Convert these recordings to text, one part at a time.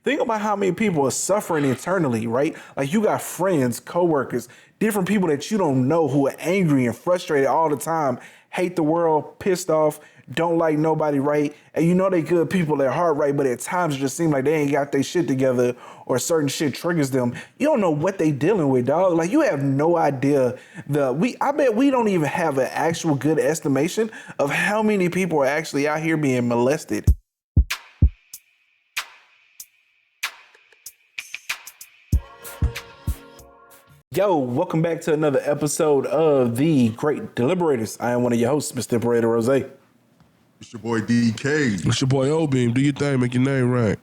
Think about how many people are suffering internally, right? Like you got friends, coworkers, different people that you don't know who are angry and frustrated all the time, hate the world, pissed off, don't like nobody, right? And you know they good people at heart, right? But at times it just seems like they ain't got their shit together or certain shit triggers them. You don't know what they dealing with, dog. Like you have no idea. I bet we don't even have an actual good estimation of how many people are actually out here being molested. Yo, welcome back to another episode of The Great Deliberators. I am one of your hosts, Mr. Operator Rozay. It's your boy DK. It's your boy O-Beam. Do your thing, make your name right.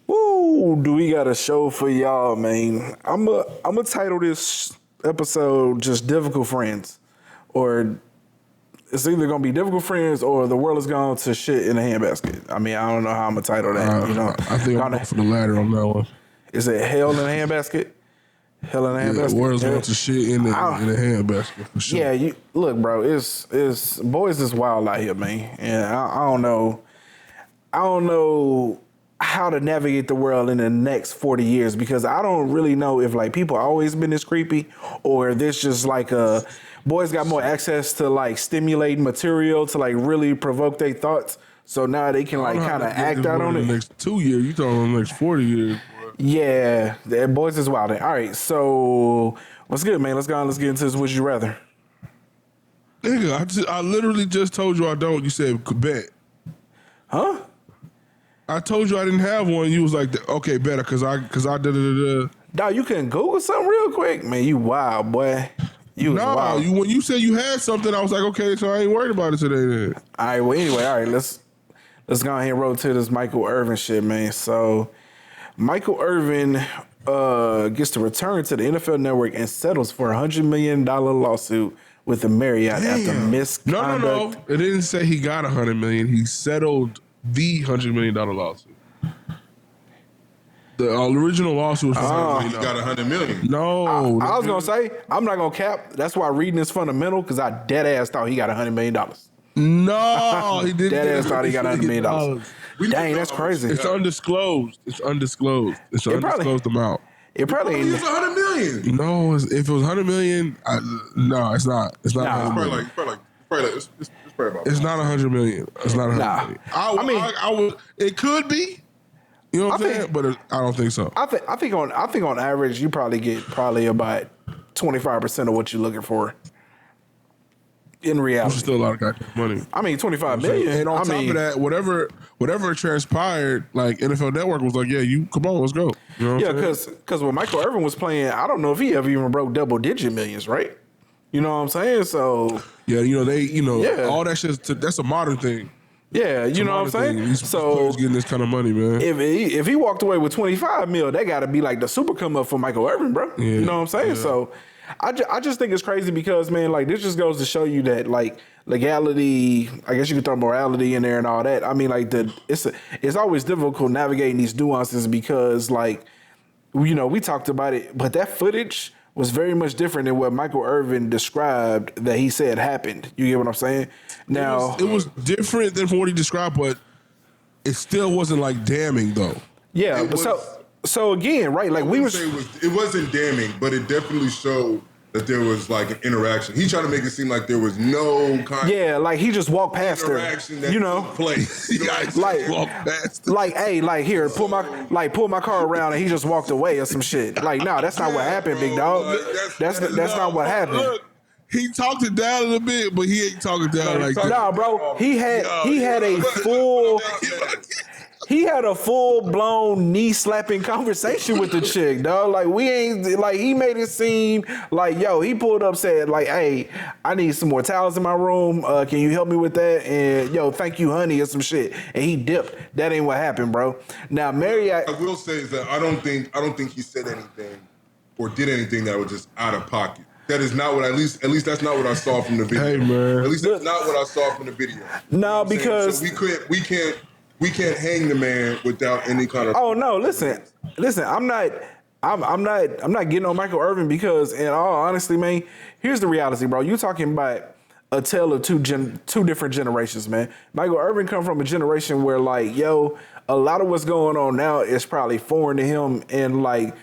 Woo, do we got a show for y'all, man. I'm a title this episode just Difficult Friends. Or it's either going to be Difficult Friends or The World is Gone to Shit in a Handbasket. I mean, I don't know how I'm going to title that, you know. I think I'm going for the latter on that one. Is it Hell in a Handbasket? Hell in a handbasket. The world's going to shit in the handbasket for sure. Yeah, look, bro. It's boys is wild out here, man. And I don't know how to navigate the world in the next 40 years because I don't really know if like people always been this creepy or this just like boys got more access to like stimulating material to like really provoke their thoughts. So now they can like kind of act out on it. The next 2 years, you talking the next 40 years. Yeah, the boys is wild. All right, so what's good, man? Let's get into this. Would you rather? Nigga, I literally just told you I don't. You said bet. Huh? I told you I didn't have one. You was like, okay, better, cause I did. Dog, you can Google something real quick, man. You wild, boy. You was wild. When you said you had something, I was like, okay, so I ain't worried about it today. Then. All right. Well, anyway, all right. Let's go ahead and roll to this Michael Irvin shit, man. So. Michael Irvin gets to return to the NFL Network and settles for a $100 million lawsuit with the Marriott after misconduct. No. It didn't say he got $100 million. He settled the $100 million lawsuit. The original lawsuit was for $100 million. He got $100 million. No. I was going to say, I'm not going to cap. That's why reading is fundamental because I dead ass thought he got $100 million. No, he didn't. Dead ass thought he got $100 million. Dang, that's crazy. It's undisclosed. It's an undisclosed amount. It probably It's $100 million. No, if it was $100 million, no, it's not. It's not. Nah. It's probably about. It's not $100 million. It's not $100 million. I would. It could be. You know what I'm saying? But I don't think so. I think on average you probably get about 25% of what you're looking for. In reality, which is still a lot of goddamn money. I mean, 25 million. And on top of that, whatever transpired, like NFL Network was like, "Yeah, come on, let's go." You know because when Michael Irvin was playing, I don't know if he ever even broke double-digit millions, right? You know what I'm saying? So yeah, all that shit. That's a modern thing. Yeah, you know what I'm saying? These players getting this kind of money, man. If he walked away with 25 mil, that got to be like the super come up for Michael Irvin, bro. Yeah, you know what I'm saying? Yeah. So. I just think it's crazy because, man, like, this just goes to show you that, like, legality, I guess you could throw morality in there and all that. I mean, like, it's always difficult navigating these nuances because, like, we talked about it, but that footage was very much different than what Michael Irvin described that he said happened. You get what I'm saying? Now, it was different than what he described, but it still wasn't, like, damning, though. Yeah, So again, right? Like it wasn't damning, but it definitely showed that there was like an interaction. He tried to make it seem like there was no kind. Yeah, like he just walked past her. That took place. Hey, like here, pull my car around, and he just walked away or some shit. Like, no, that's not what happened, big dog. That's not what happened. Look, he talked it down a little bit, but he ain't talking down like that. Nah, bro, he had a full. He had a full-blown knee-slapping conversation with the chick, dog. Like, he made it seem like, yo, he pulled up, said, like, hey, I need some more towels in my room. Can you help me with that? And, yo, thank you, honey, or some shit. And he dipped. That ain't what happened, bro. Now, Marriott... I will say is that I don't think he said anything or did anything that was just out of pocket. That is not what, at least that's not what I saw from the video. Hey, man. At least that's not what I saw from the video. No, because... So we can't hang the man without any kind of. Oh no! Listen. I'm not getting on Michael Irvin because, in all honesty, man, here's the reality, bro. You talking about a tale of two different generations, man. Michael Irvin come from a generation where, like, yo, a lot of what's going on now is probably foreign to him. And like,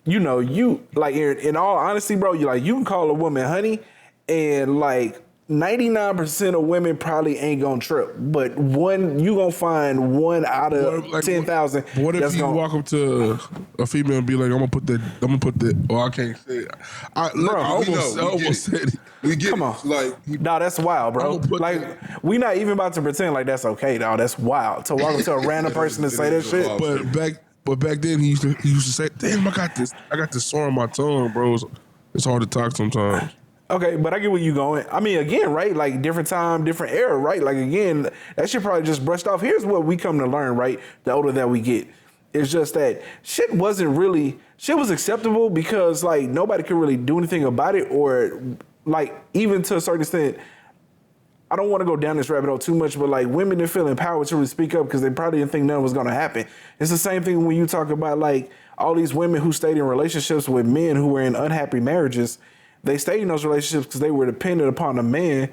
you know, you like in all honesty, bro, you can call a woman honey, and like 99% of women probably ain't gonna trip, but you gonna find one out of 10,000. What if you walk up to a female and be like, I'm gonna put that, oh, I can't say it. I almost said it. We get Come on. Like, no, that's wild, bro. Like, we not even about to pretend like that's okay, dog. That's wild. To walk up to a random person and say that shit. But back then he used to say, damn, I got this sore on my tongue, bro. It's hard to talk sometimes. Okay, but I get where you going. I mean, again, right? Like, different time, different era, right? Like, again, that shit probably just brushed off. Here's what we come to learn, right? The older that we get. It's just that shit was acceptable because, like, nobody could really do anything about it, or, like, even to a certain extent, I don't want to go down this rabbit hole too much, but, like, women didn't feel empowered to really speak up because they probably didn't think nothing was going to happen. It's the same thing when you talk about, like, all these women who stayed in relationships with men who were in unhappy marriages. They stayed in those relationships because they were dependent upon a man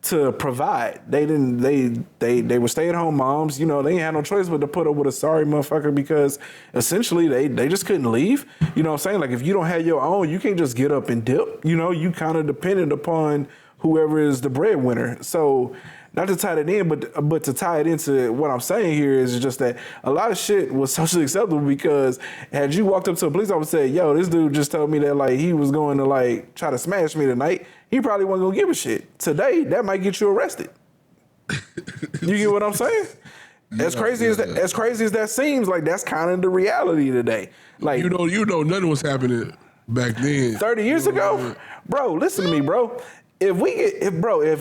to provide. They were stay-at-home moms. You know, they ain't had no choice but to put up with a sorry motherfucker because essentially they just couldn't leave. You know what I'm saying? Like, if you don't have your own, you can't just get up and dip. You know, you kind of dependent upon whoever is the breadwinner. So, not to tie that in, but to tie it into what I'm saying here is just that a lot of shit was socially acceptable because had you walked up to a police officer and said, yo, this dude just told me that like he was going to like try to smash me tonight, he probably wasn't gonna give a shit. Today, that might get you arrested. You get what I'm saying? As crazy as that seems, like that's kind of the reality today. Like you know nothing was happening back then. 30 years ago? Bro, listen to me, bro. If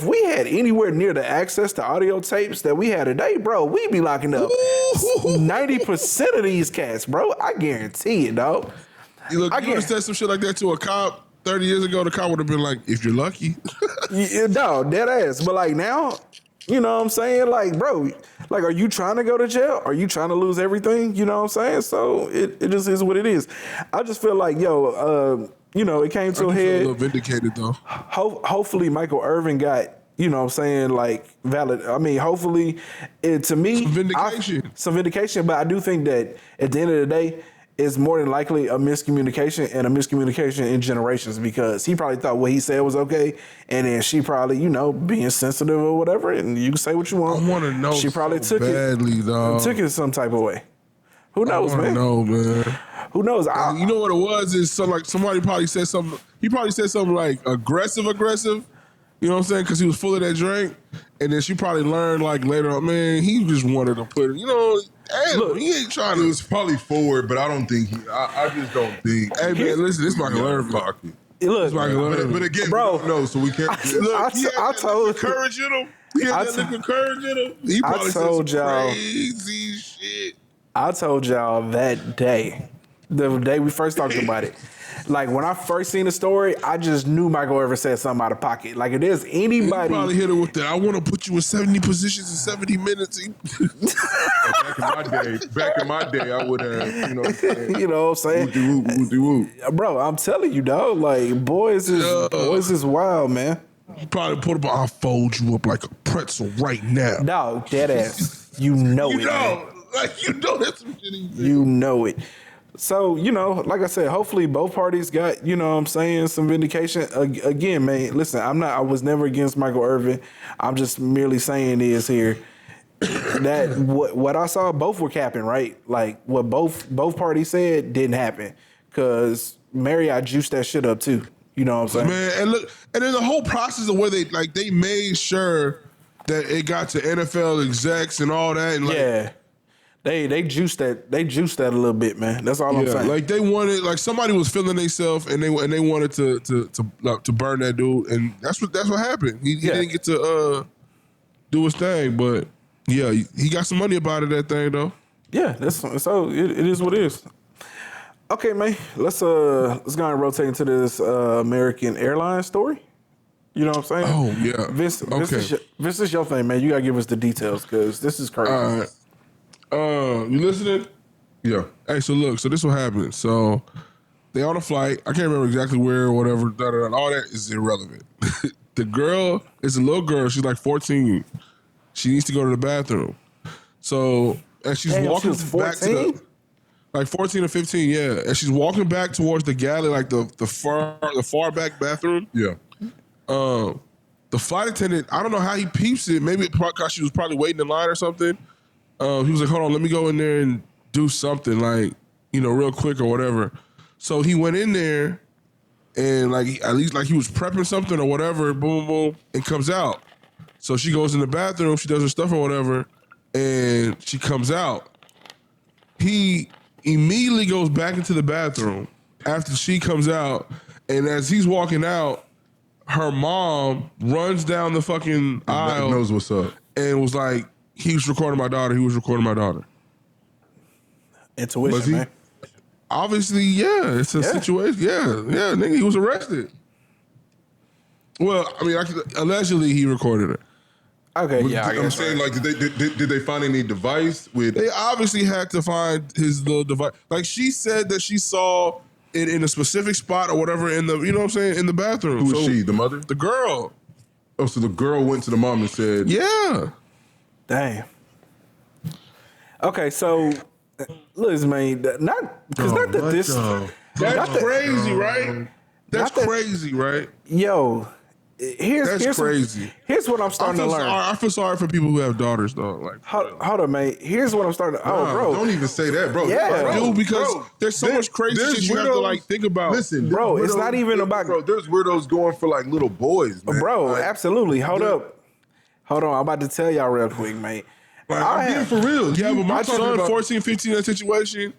we had anywhere near the access to audio tapes that we had today, bro, we'd be locking up 90% of these cats, bro. I guarantee it, dog. You would have said some shit like that to a cop 30 years ago, the cop would have been like, if you're lucky. No, dead ass. But like now, you know what I'm saying? Like, bro, like, are you trying to go to jail? Are you trying to lose everything? You know what I'm saying? So it just is what it is. I just feel like, you know, it came to a head. Feel a little vindicated though. Hopefully Michael Irvin got, you know what I'm saying, like valid. I mean, hopefully to me. Some vindication. But I do think that at the end of the day, it's more than likely a miscommunication and a miscommunication in generations because he probably thought what he said was okay. And then she probably, you know, being sensitive or whatever. And you can say what you want. I want to know she probably so took badly, dog. Took it some type of way. Who knows, man? No, man. Who knows? You know what it was? Is so like somebody probably said something. He probably said something like aggressive. You know what I'm saying? Because he was full of that drink, and then she probably learned like later on, man, he just wanted to put it. You know, hey, look, he ain't trying to. It was probably forward, but I don't think I just don't think. Hey man, listen, this Michael Irvin. Look, but again, bro, no, so we can't. Look, I told courage in him. He had that liquor courage in him. He probably said some crazy shit. I told y'all that day, the day we first talked about it. Like, when I first seen the story, I just knew Michael Irvin said something out of pocket. Like, if there's anybody... He probably hit her with that, I want to put you in 70 positions in 70 minutes. Back in my day, I would have, you know what I'm saying? You know what I'm saying? Woo. Bro, I'm telling you, dog. Like, boys is wild, man. You probably put him, I'll fold you up like a pretzel right now. Dog, dead ass. You know it, man. Like, you know that's some shit he did. You know it. So, you know, like I said, hopefully both parties got, you know what I'm saying, some vindication. Again, man, listen, I was never against Michael Irvin. I'm just merely saying is here that what I saw, both were capping, right? Like, what both parties said didn't happen. Because Marriott juiced that shit up, too. You know what I'm saying? Man, and look, and then the whole process of where they made sure that it got to NFL execs and all that. And yeah. They juiced that a little bit, man. That's all I'm saying. Like they wanted, like somebody was feeling themselves and they wanted to burn that dude, and that's what happened. He didn't get to do his thing, but yeah, he got some money about it, that thing though. Yeah, so it is what it is. Okay, man. Let's go and rotate into this American Airlines story. You know what I'm saying? Oh yeah, Vince, this is your thing, man. You gotta give us the details because this is crazy. All right. You listening? Yeah. Hey, so look, so this what happened. So they on a flight. I can't remember exactly where or whatever. All that is irrelevant. The girl is a little girl. She's like 14. She needs to go to the bathroom. So and she's Damn, she walking was back to 14? the, like 14 or 15, yeah, and she's walking back towards the galley, like the far back bathroom. Yeah. The flight attendant, I don't know how he peeps it. Maybe because she was probably waiting in line or something. He was like, "Hold on, let me go in there and do something, like, you know, real quick or whatever." So he went in there and like at least like he was prepping something or whatever. Boom, boom, and comes out. So she goes in the bathroom, she does her stuff or whatever, and she comes out. He immediately goes back into the bathroom after she comes out, and as he's walking out, her mom runs down the fucking aisle. Knows what's up. And was like, he was recording my daughter. Intuition, Was he? man. Obviously, yeah. It's a situation. Yeah, nigga, he was arrested. Well, I mean, allegedly he recorded her. Okay, yeah, I I'm guess. saying, like, did they find any device with? They obviously had to find his little device. Like, she said that she saw it in a specific spot or whatever in the, you know what I'm saying, in the bathroom. Who was she? The mother? The girl. Oh, so the girl went to the mom and said, Yeah. Damn. Okay, so listen, man, not because not that this. That's crazy, right? That's Not that- crazy, right? Yo, here's crazy. Here's what I'm starting to learn. I feel sorry for people who have daughters, though. Like, Hold on, man. Here's what I'm starting to. Oh, bro. Don't even say that, bro. Yeah. Bro, dude, because bro, there's so much crazy there's shit you have to like think about. Listen, Bro, there's it's not even about- Bro, there's weirdos going for like little boys, man. Bro, Like, absolutely. Hold up. Hold on. I'm about to tell y'all real quick, mate. like, I'm being for real. Yeah, but my talking son, about- 14, 15, in that situation,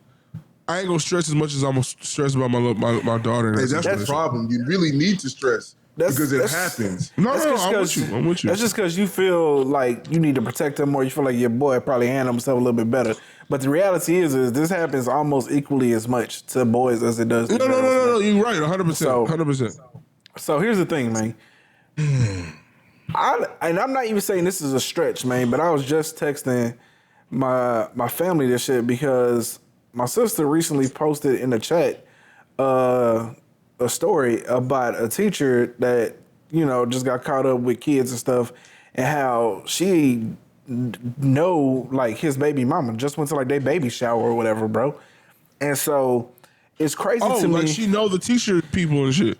I ain't gonna stress as much as I'm gonna stress about my daughter. In that Hey, that's the situation. problem. You really need to stress because it happens. No, That's no, just I'm 'cause- with you. I'm with you. That's just because you feel like you need to protect him, or you feel like your boy probably handled himself a little bit better. But the reality is this happens almost equally as much to boys as it does to girls. No. You're right, 100%. So- 100%. So here's the thing, man. I'm not even saying this is a stretch, man, but I was just texting my family this shit because my sister recently posted in the chat a story about a teacher that, you know, just got caught up with kids and stuff, and how she know like his baby mama just went to like their baby shower or whatever, bro. And so it's crazy to like me. she know the t-shirt people and shit.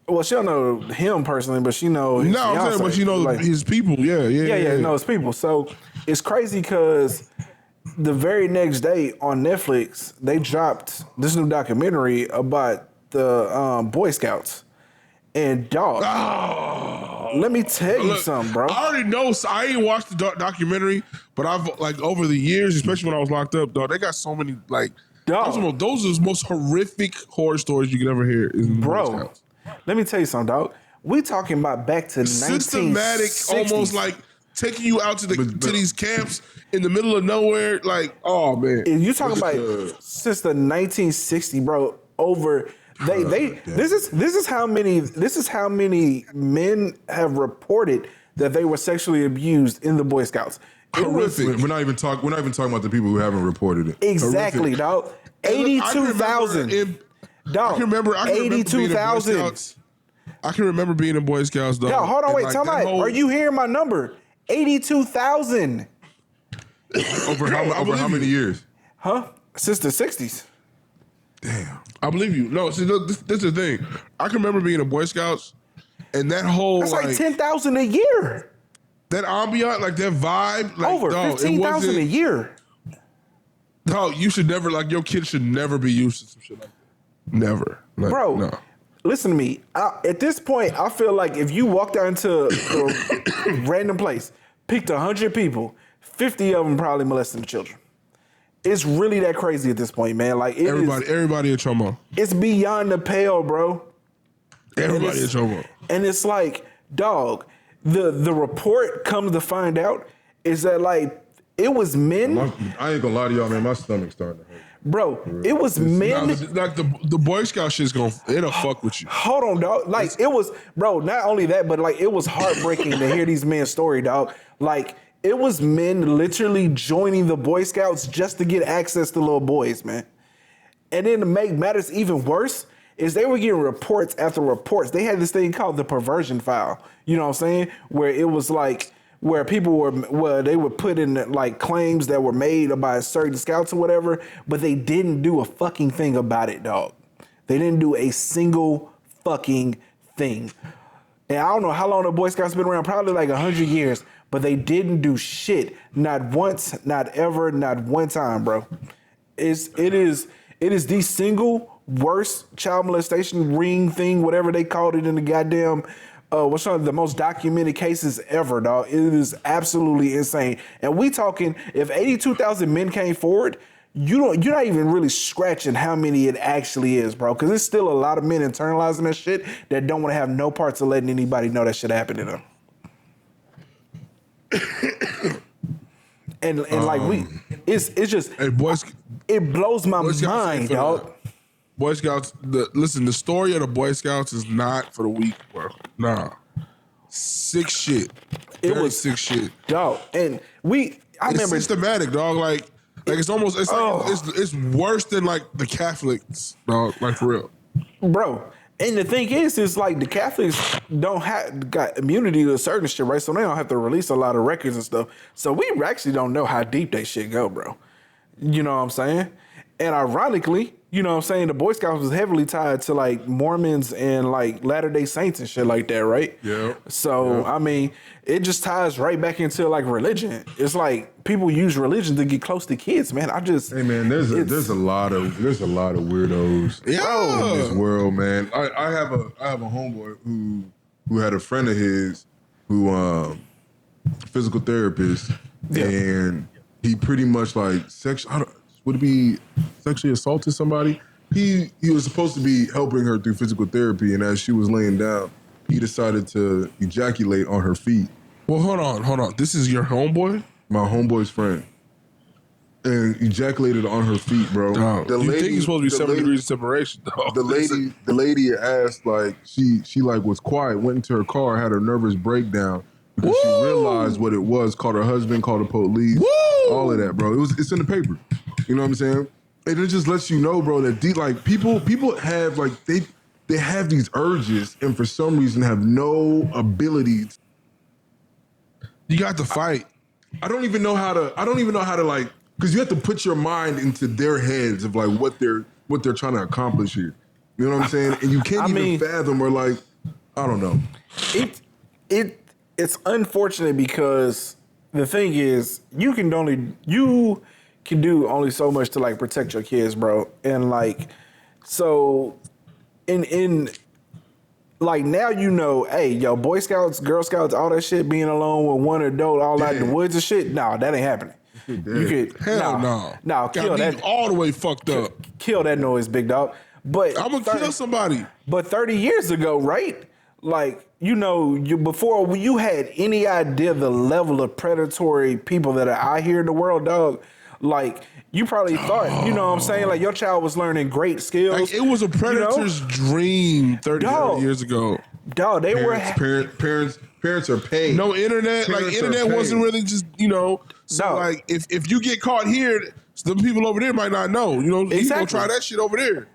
Well, she don't know him personally, but she know his No, I'm saying, fiance. but she know Like, his people. Yeah. knows people. So it's crazy because the very next day on Netflix, they dropped this new documentary about the Boy Scouts. And dog, let me tell you Look, something, bro. I already know. So I ain't watched the documentary, but I've like over the years, especially when I was locked up, dog. They got so many like. Dog. Those are the most horrific horror stories you could ever hear. Bro, let me tell you something, dog. We talking about back to Systematic, 1960s. almost like taking you out to to these camps in the middle of nowhere. Like, oh man, And you talking about since the 1960, bro. Over this is how many men have reported that they were sexually abused in the Boy Scouts. It was- horrific. We're not even talking about the people who haven't reported it. Exactly, Horrific. dog. And look, I can remember 82,000. Dog. I can remember being in Boy 82,000. Scouts. I can remember being in Boy Scouts, dog. Yo, hold on, And, wait, like, tell me. that whole- Are you hearing my number? 82,000. Over how many years? Huh? Since the 60s. Damn. I believe you. No, see, look, this is the thing. I can remember being in Boy Scouts, and that whole That's like 10,000 a year. that ambient, like that vibe, like Over dog, 15,000 a year. Dog, you should never, like, your kid should never be used to some shit like that. Never, like, Bro, No. listen to me. At this point, I feel like if you walked out into a random place, picked 100 people, 50 of them probably molesting the children. It's really that crazy at this point, man. Like Everybody a chomo. it's beyond the pale, bro. Everybody a it's- chomo. And it's like, dog, the report comes to find out is that like it was men, I ain't gonna lie to y'all, man. My stomach's starting to hurt. bro. It was men. Like the Boy Scout shit's it'll fuck with you. Hold on, dog. Like it was, bro. Not only that, but like it was heartbreaking to hear these men's story, dog. Like it was men literally joining the Boy Scouts just to get access to little boys, man. And then to make matters even worse is they were getting reports after reports. They had this thing called the perversion file. You know what I'm saying? Where it was like, where people they would put in like claims that were made by certain scouts or whatever, but they didn't do a fucking thing about it, dog. They didn't do a single fucking thing. And I don't know how long the Boy Scouts been around, probably like 100 years, but they didn't do shit. Not once, not ever, not one time, bro. It is the single worst child molestation ring thing, whatever they called it in the goddamn, what's one of the most documented cases ever, dog. It is absolutely insane. And we talking, if 82,000 men came forward, you're not even really scratching how many it actually is, bro. Because there's still a lot of men internalizing that shit that don't want to have no parts of letting anybody know that shit happened to them. and like it's just, Hey, it blows my mind, dog. Boy Scouts, listen, the story of the Boy Scouts is not for the weak, bro. Nah. Sick shit. It was sick shit. Dog. And it's remember systematic, dog. Like it's almost it's worse than like the Catholics, dog. Like for real, bro. And the thing is like the Catholics got immunity to certain shit, right? So they don't have to release a lot of records and stuff. So we actually don't know how deep they shit go, bro. You know what I'm saying? And ironically, you know what I'm saying, the Boy Scouts was heavily tied to like Mormons and like Latter-day Saints and shit like that, right? Yeah. So, I mean, it just ties right back into like religion. It's like people use religion to get close to kids, man. Hey man, there's a lot of weirdos in this world, man. I have a homeboy who had a friend of his who physical therapist, and he pretty much like would it be sexually assaulted somebody? He was supposed to be helping her through physical therapy, and as she was laying down, he decided to ejaculate on her feet. Well, hold on. This is your homeboy? My homeboy's friend. And ejaculated on her feet, bro. The lady, think he's supposed to be 7 degrees of separation, though. The lady asked, like, she like was quiet, went into her car, had her nervous breakdown because she realized what it was, called her husband, called the police, all of that, bro. It's in the paper. You know what I'm saying? And it just lets you know, bro, that like people have like they have these urges and for some reason have no ability. You got to fight. I don't even know how to like, because you have to put your mind into their heads of like what they're trying to accomplish here. You know what I'm saying? And you can't even fathom or like, I don't know. It's unfortunate because the thing is you can do only so much to like protect your kids, bro. And like, so in like now, you know, hey, yo, Boy Scouts, Girl Scouts, all that shit, being alone with one adult all out in the woods and shit. No, that ain't happening. You could hell no. No, kill that all the way fucked up. Kill that noise, big dog. But I'm gonna kill somebody. But 30 years ago, right? Like, you know, before you had any idea the level of predatory people that are out here in the world, dog. Like, you probably thought, you know what I'm saying? Like, your child was learning great skills. Like, it was a predator's dream 30 years ago. Dog, parents are paid. No internet. Like, internet wasn't really just, you know. So, like, if you get caught here, the people over there might not know. You know, you gonna try that shit over there.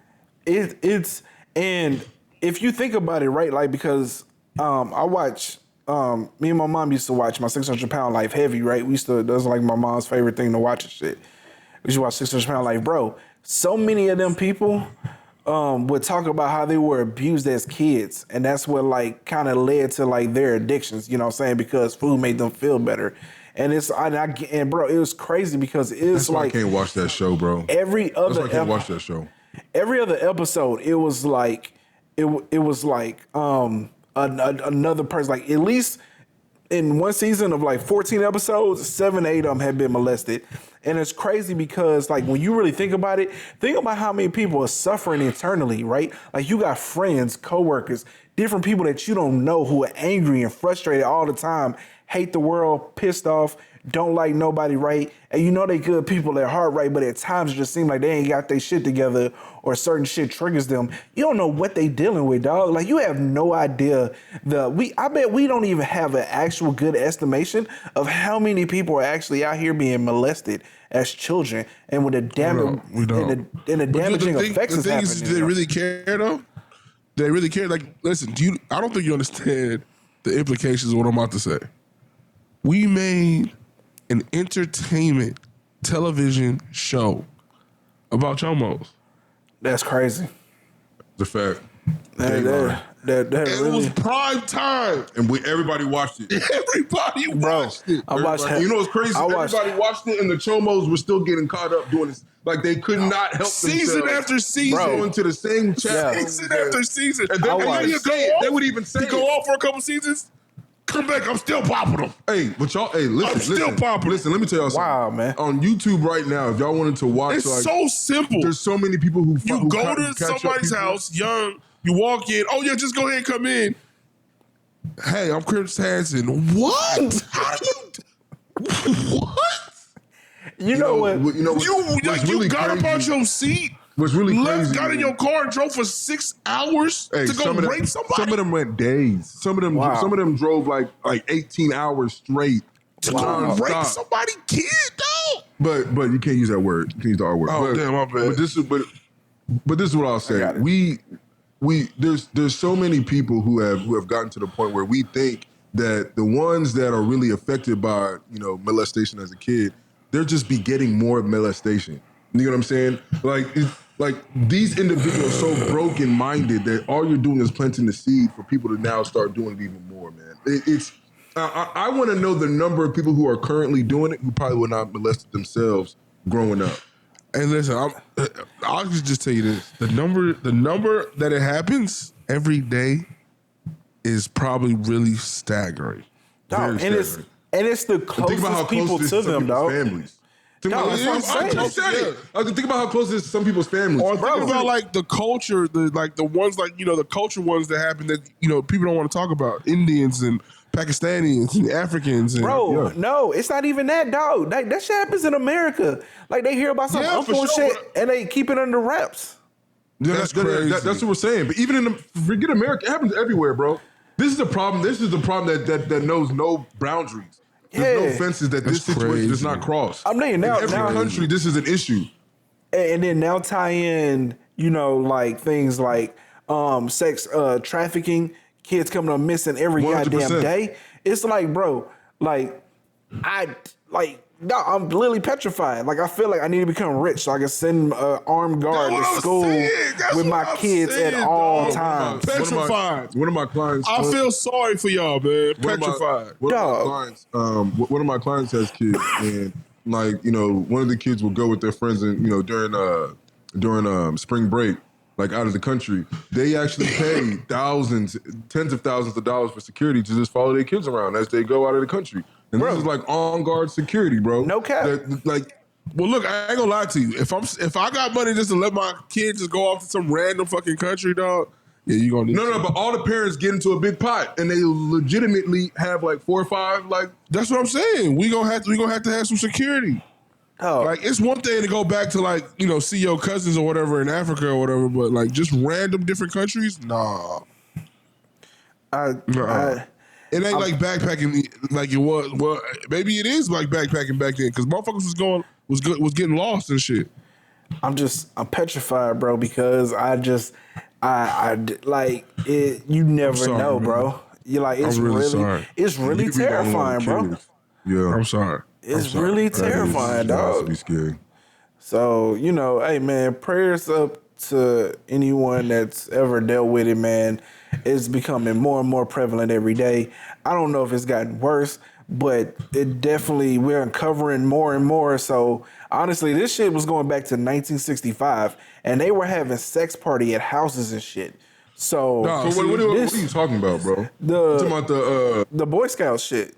And if you think about it, right, like, because I watch, me and my mom used to watch my 600-Pound Life heavy, right? That was like my mom's favorite thing to watch and shit. We used to watch 600-Pound Life, bro. So many of them people would talk about how they were abused as kids, and that's what like kind of led to like their addictions. You know what I'm saying? Because food made them feel better. And bro, it was crazy because it's That's why like I can't watch that show, bro. Every other I can't watch that show. Every other episode, it was like another person. Like, at least in one season of like 14 episodes, 7, 8 of them had been molested. And it's crazy because, like, when you really think about it, think about how many people are suffering internally, right? Like, you got friends, coworkers, different people that you don't know who are angry and frustrated all the time, hate the world, pissed off, don't like nobody, right? And you know they good people at heart, right? But at times it just seems like they ain't got their shit together or certain shit triggers them. You don't know what they dealing with, dog. Like, you have no idea. I bet we don't even have an actual good estimation of how many people are actually out here being molested as children and with the damage and the damaging effects that's happening. Do they really care though? Do they really care? Like, listen, I don't think you understand the implications of what I'm about to say. we made an entertainment television show about chomos. That's crazy. The fact. That It really, was prime time. And everybody watched it. Everybody watched it. I watched. You know what's crazy? Everybody watched it, and the chomos were still getting caught up doing this. Like they could not help season themselves. after season, Going to the same chat. season after season. And they would even say, you go off for a couple seasons. Come back, I'm still popping them. Hey, but y'all, listen, popping. Listen, let me tell y'all something. Wow, man. On YouTube right now, if y'all wanted to watch, It's so simple. There's so many people who You go to somebody's house, young, you walk in, oh yeah, just go ahead and come in. Hey, I'm Chris Hansen. What? How do you what? You know what? You got up out your seat. What's really crazy? Got in your car and drove for 6 hours to go rape somebody. Some of them went days. Some of them drove like 18 hours straight to go rape somebody kid, dog. But you can't use that word. You can't use the R word. Oh, damn, my bad. But this is what I'll say. There's so many people who have gotten to the point where we think that the ones that are really affected by molestation as a kid, they're just begetting more molestation. You know what I'm saying? Like these individuals so broken-minded that all you're doing is planting the seed for people to now start doing it even more, man. I want to know the number of people who are currently doing it who probably would not molested themselves growing up. And listen, I'll just tell you this: the number that it happens every day is probably really staggering. Dog, and it's the closest people to them, dog. Families. Think about how close it is to some people's families. Or think about like the culture, the ones the culture ones that happen that people don't want to talk about. Indians and Pakistanis and Africans. And, no, it's not even that, dog. That shit happens in America. Like they hear about some uncle shit and they keep it under wraps. Yeah, that's crazy. That's what we're saying. But even forget America, it happens everywhere, bro. This is the problem. This is the problem that knows no boundaries. There's no fences that this situation does not cross. I'm saying now, in every country, this is an issue. And then now tie in, like things like sex trafficking, kids coming up missing every 100%. goddamn day. It's like, bro, I'm literally petrified. Like I feel like I need to become rich so I can send an armed guard to school with my kids at all times. Petrified. One of my clients. I feel sorry for y'all, man. Petrified. One of my clients has kids, and one of the kids will go with their friends, and during spring break, like out of the country, they actually pay thousands, tens of thousands of dollars for security to just follow their kids around as they go out of the country. And this is like on-guard security, bro. No cap. Well, look, I ain't gonna lie to you. If I got money just to let my kids just go off to some random fucking country, dog, yeah, you gonna need but all the parents get into a big pot and they legitimately have like 4 or 5 That's what I'm saying. We gonna have to have some security. Oh. Like it's one thing to go back to see your cousins or whatever in Africa or whatever, but like just random different countries, nah. It ain't like backpacking like it was. Well, maybe it is like backpacking back then because motherfuckers was getting lost and shit. I'm petrified, bro, because I like it. You never know, bro. You're like it's really terrifying, bro. Yeah, I'm sorry. It's really terrifying, dog. Be scary. So hey, man, prayers up to anyone that's ever dealt with it, man. It's becoming more and more prevalent every day. I don't know if it's gotten worse, but we're uncovering more and more. So honestly, this shit was going back to 1965, and they were having sex party at houses and shit. So, what are you talking about, bro? Talking about the Boy Scout shit.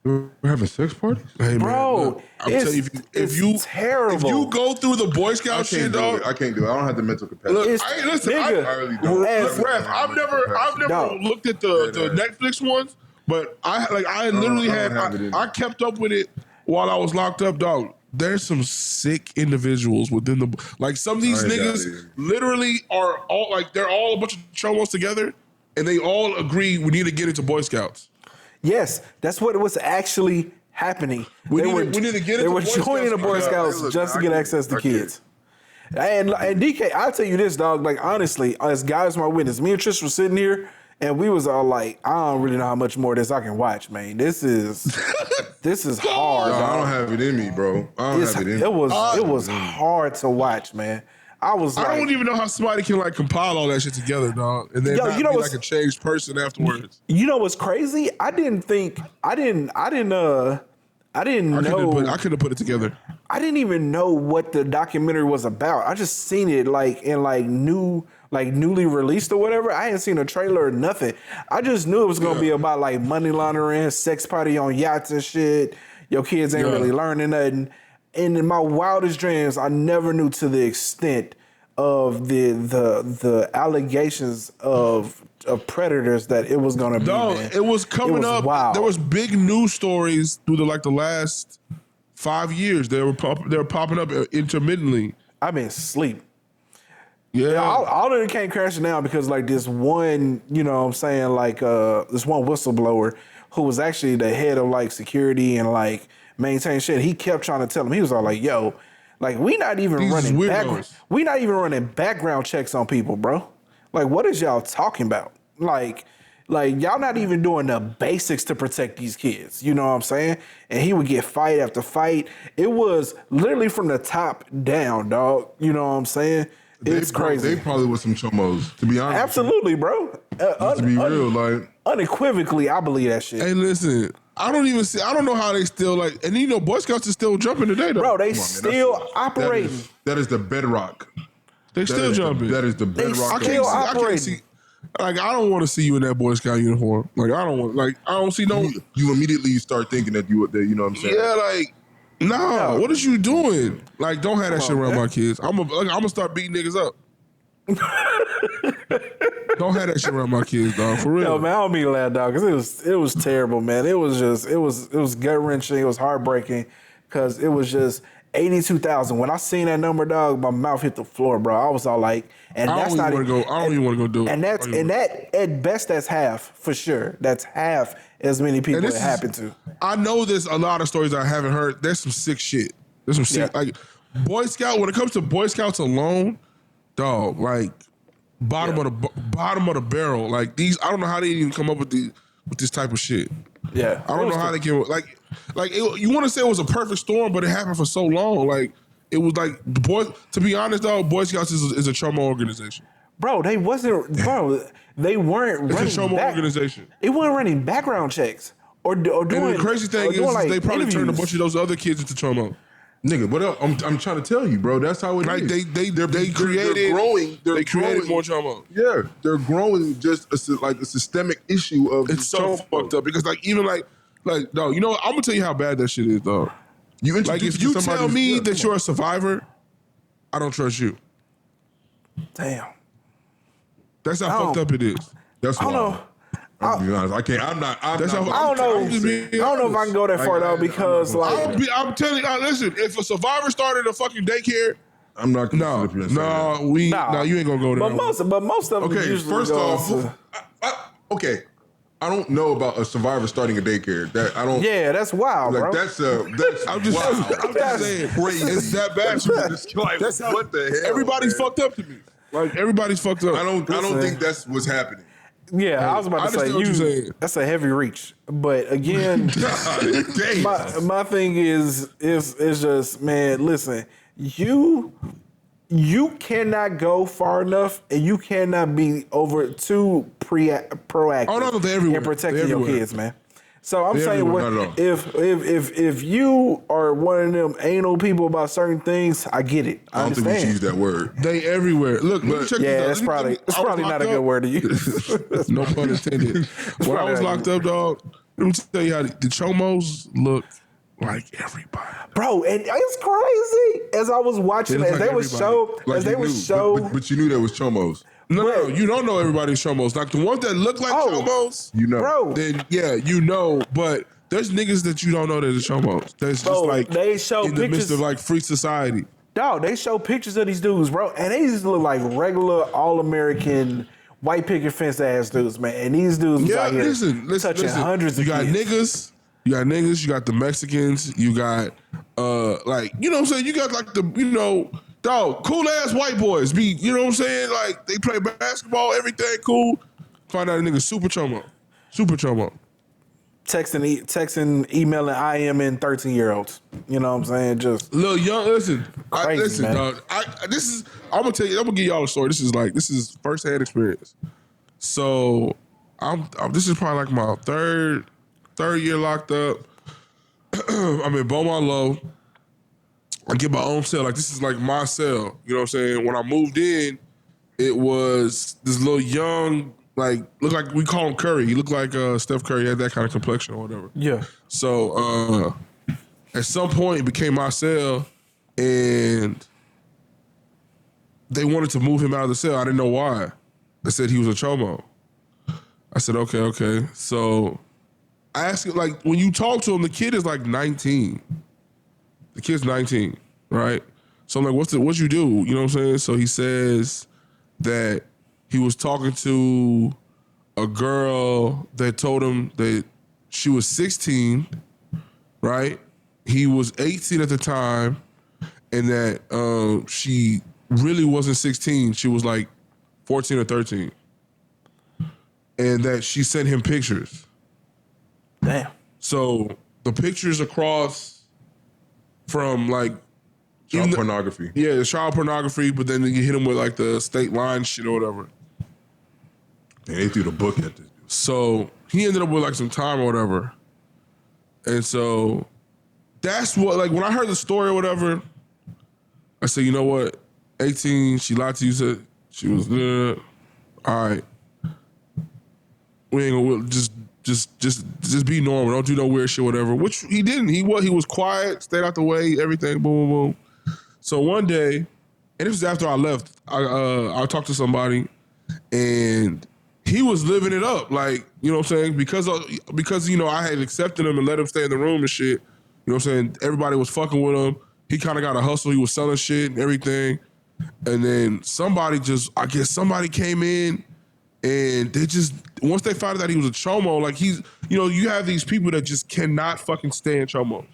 We're having sex parties? Hey, bro, if you terrible. If you go through the Boy Scout shit, dog, I can't do it. I don't have the mental capacity. Look, I really don't. Ref, I've never looked at the Netflix ones, but I literally I kept up with it while I was locked up, dog. There's some sick individuals within some of these niggas literally are all they're all a bunch of chomos together, and they all agree we need to get into Boy Scouts. Yes, that's what was actually happening. We need to get They were joining the Boy Scouts just to get access to kids. And DK, I'll tell you this, dog. Like honestly, as guys, my witness, me and Trish were sitting here, And we was all like, I don't really know how much more of this I can watch, man. This is hard. No, I dog. don't have it in me, bro. I don't have it in me. It was hard to watch, man. I don't even know how somebody can like compile all that shit together, dog, and then not be like a changed person afterwards. You know what's crazy? I didn't know. I couldn't have put it together. I didn't even know what the documentary was about. I just seen it like in newly released or whatever. I hadn't seen a trailer or nothing. I just knew it was gonna be about like money laundering, sex party on yachts and shit. Your kids ain't really learning nothing. And in my wildest dreams, I never knew to the extent of the allegations of predators that it was gonna be. No, man. it was coming up. Wild. There was big news stories through the last 5 years. They were popping up intermittently. I've been asleep. Yeah. All of it came crashing down because like this one, you know what I'm saying, like this one whistleblower who was actually the head of like security and like maintain shit. He kept trying to tell him, he was all like, yo, like we not even running background checks on people, bro. Like what is y'all talking about? Like y'all not even doing the basics to protect these kids. You know what I'm saying? And he would get fight after fight. It was literally from the top down, dog. You know what I'm saying? It's crazy. They probably was some chomos, to be honest. Absolutely, bro. To be real, like unequivocally, I believe that shit. Hey, listen, I don't know how they still like, and you know, Boy Scouts is still jumping today, though. Bro, still operating. That is the bedrock. They still jumping. That is the bedrock. I can't see. Like, I don't want to see you in that Boy Scout uniform. Like, I don't see no. You immediately start thinking that you know what I'm saying? Yeah, like. No, what is you doing? Like, don't have that shit around my kids. I'm gonna start beating niggas up. Don't have that shit around my kids, dog. For real. Yo, man, I don't mean to laugh, dog, because it was terrible, man. It was gut wrenching. It was heartbreaking because it was just 82,000. When I seen that number, dog, my mouth hit the floor, bro. I was all like, and I don't even want to go do it. And that at best, that's half for sure. That's half as many people it happened to. I know there's a lot of stories I haven't heard. There's some sick shit. There's some sick like Boy Scout. When it comes to Boy Scouts alone, dog, like bottom of the barrel. Like these, I don't know how they even come up with this type of shit. Yeah, I don't know how they can you want to say it was a perfect storm, but it happened for so long. Like it was like the boys. To be honest, though, Boy Scouts is a trauma organization. Bro, they weren't It's a trauma running organization. It wasn't running background checks or doing. And the crazy thing is like they probably interviews. turned a bunch of those other kids into trauma. Nigga, what else? I'm trying to tell you, bro. That's how it like is. They created. They created more trauma. Yeah, they're growing just a systemic issue of. It's so fucked up because no, you know what? I'm gonna tell you how bad that shit is, though. If you tell me that you're a survivor, I don't trust you. Damn. That's how fucked up it is. That's why. I don't know. I'll be honest. I can't. I'm not. I don't know. I don't know if I can go that far though because I'm telling you. Listen, if a survivor started a fucking daycare, I'm not gonna. you ain't gonna go there. But most of them. Okay, first off, okay. I don't know about a survivor starting a daycare. That I don't. Yeah, that's wild, like, bro. That's I'm just saying, crazy. It's that bad. Like, that's how, what the hell? Everybody's fucked up to me. Like everybody's fucked up. I don't think that's what's happening. Yeah, I was about to say that's a heavy reach. But again, my thing is just, man, listen, you cannot go far enough and you cannot be over too proactive in protecting your kids, man. So I'm saying, if you are one of them anal people about certain things, I get it. I don't think we should use that word. They everywhere. Look, check this out. It's probably not a good word to use. No pun intended. When I was locked up, dog, let me tell you how the chomos look like everybody. Bro, and it's crazy. As I was watching, but you knew there was chomos. No, you don't know everybody's chomos. Like the ones that look like chomos, you know. Bro. Then yeah, you know. But there's niggas that you don't know that are chomos. That's just like they show in pictures the midst of like free society. Dog, they show pictures of these dudes, bro, and they just look like regular all-American white picket fence ass dudes, man. And these dudes out here touching hundreds of kids. You got niggas, you got the Mexicans, you got like, you know what I'm saying? You got like the, you know, dog, cool ass white boys. You know what I'm saying? Like they play basketball, everything cool. Find out a nigga super chomo. Super chomo. Texting, emailing, IMing 13-year-olds. You know what I'm saying? Just Lil Young, listen. Crazy, man. Dog. I'm gonna tell you. I'm gonna give y'all a story. This is firsthand experience. So, this is probably like my third year locked up. I'm in Beaumont Low. I get my own cell. Like, this is like my cell. You know what I'm saying? When I moved in, it was this little young, like, looked like, we call him Curry. He looked like Steph Curry. He had that kind of complexion or whatever. yeah. So, at some point, it became my cell, and they wanted to move him out of the cell. I didn't know why. They said he was a chomo. I said, okay. So, I asked him, like, when you talk to him, the kid is like 19. The kid's 19, right? So I'm like, what you do? You know what I'm saying? So he says that he was talking to a girl that told him that she was 16, right? He was 18 at the time, and that she really wasn't 16. She was like 14 or 13. And that she sent him pictures. Damn. So the pictures across from like Child pornography. Yeah, child pornography, but then you hit him with like the state line shit or whatever. And they threw the book at this dude. So he ended up with like some time or whatever. And so that's what, like, when I heard the story or whatever, I said, you know what? 18, she lied to you, said she was good. All right. We ain't gonna just be normal. Don't do no weird shit, whatever. Which he didn't. He was quiet, stayed out the way, everything, boom, boom, boom. So one day, and this was after I left, I talked to somebody, and he was living it up, like, you know what I'm saying? Because you know, I had accepted him and let him stay in the room and shit. You know what I'm saying? Everybody was fucking with him. He kind of got a hustle. He was selling shit and everything. And then somebody came in, and they just, once they found out that he was a chomo, like, he's, you know, you have these people that just cannot fucking stand chomos.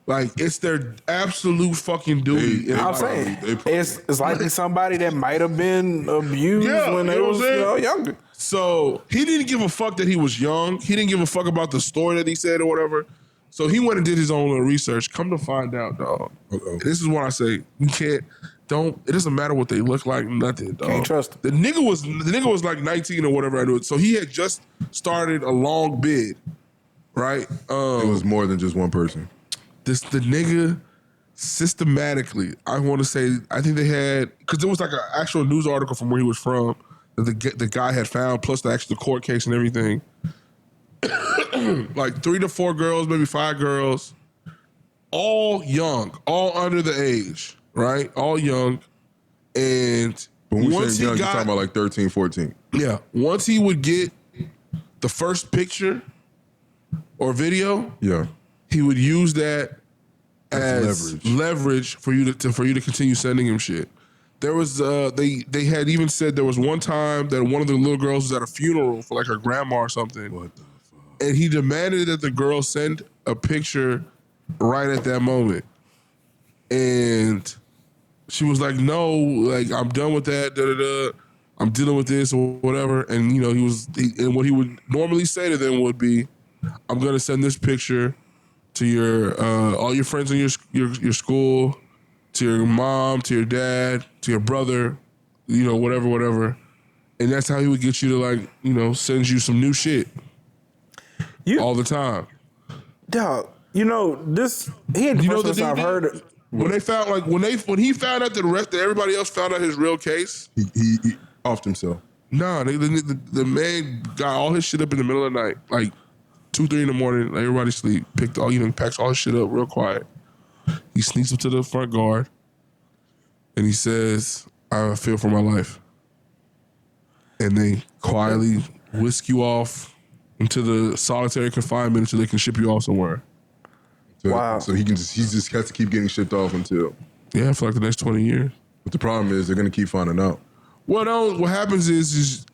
Like it's their absolute fucking duty. I'm saying it's likely somebody that might have been abused when they was younger. So he didn't give a fuck that he was young. He didn't give a fuck about the story that he said or whatever. So he went and did his own little research. Come to find out, dog. This is what I say. You can't. It doesn't matter what they look like. Nothing, dog. Can't trust them. The nigga was like 19 or whatever. I knew it. So he had just started a long bid, right? It was more than just one person. The nigga systematically, I want to say, I think they had, because there was like an actual news article from where he was from that the guy had found, plus the court case and everything. Like 3 to 4 girls, maybe 5 girls, all young, all under the age, right? All young. And when we say young, you're talking about like 13, 14. Yeah. Once he would get the first picture or video, yeah, he would use that as leverage for you to continue sending him shit. There was they had even said there was one time that one of the little girls was at a funeral for like her grandma or something. What the fuck? And he demanded that the girl send a picture right at that moment. And she was like, "No, like, I'm done with that. I'm dealing with this or whatever." And you know, and what he would normally say to them would be, "I'm gonna send this picture to your all your friends in your school, to your mom, to your dad, to your brother, you know, whatever." And that's how he would get you to, like, you know, send you some new shit all the time. Dog, you know, this, he ain't the first person I've heard. When they found, like, when he found out that everybody else found out his real case, he offed himself. Nah, the man got all his shit up in the middle of the night, like 2, 3 in the morning, like, everybody sleep. Packs all his shit up real quiet. He sneaks up to the front guard, and he says, "I fear for my life." And they quietly whisk you off into the solitary confinement until they can ship you off somewhere. Wow. So he just has to keep getting shipped off until. Yeah, for like the next 20 years. But the problem is they're going to keep finding out. Well, no, what happens is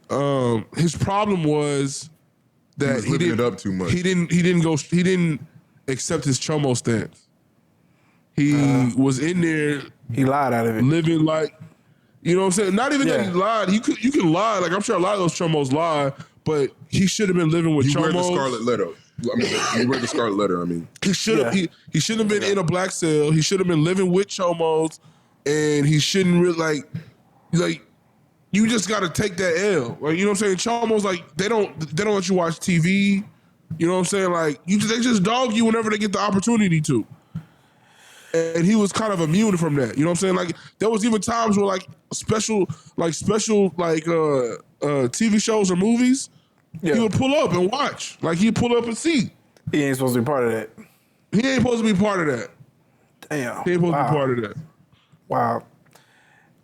his problem was that he didn't it up too much. He didn't accept his chomo stance. He was in there. He lied out of it. Living like, You know what I'm saying? Not even that he lied. You can lie. Like, I'm sure a lot of those chomos lie, but he should have been living with chomos. You read the Scarlet Letter. You read the Scarlet Letter, He should have he shouldn't have been in a black cell. He should have been living with chomos, and he shouldn't really like you just got to take that L. Like, you know what I'm saying? Chomos, like, they don't let you watch TV. You know what I'm saying? Like, they just dog you whenever they get the opportunity to. And he was kind of immune from that. You know what I'm saying? Like, there was even times where special TV shows or movies, he would pull up and watch. Like, he'd pull up and see. He ain't supposed to be part of that. He ain't supposed to be part of that. Damn. He ain't supposed to be part of that. Wow.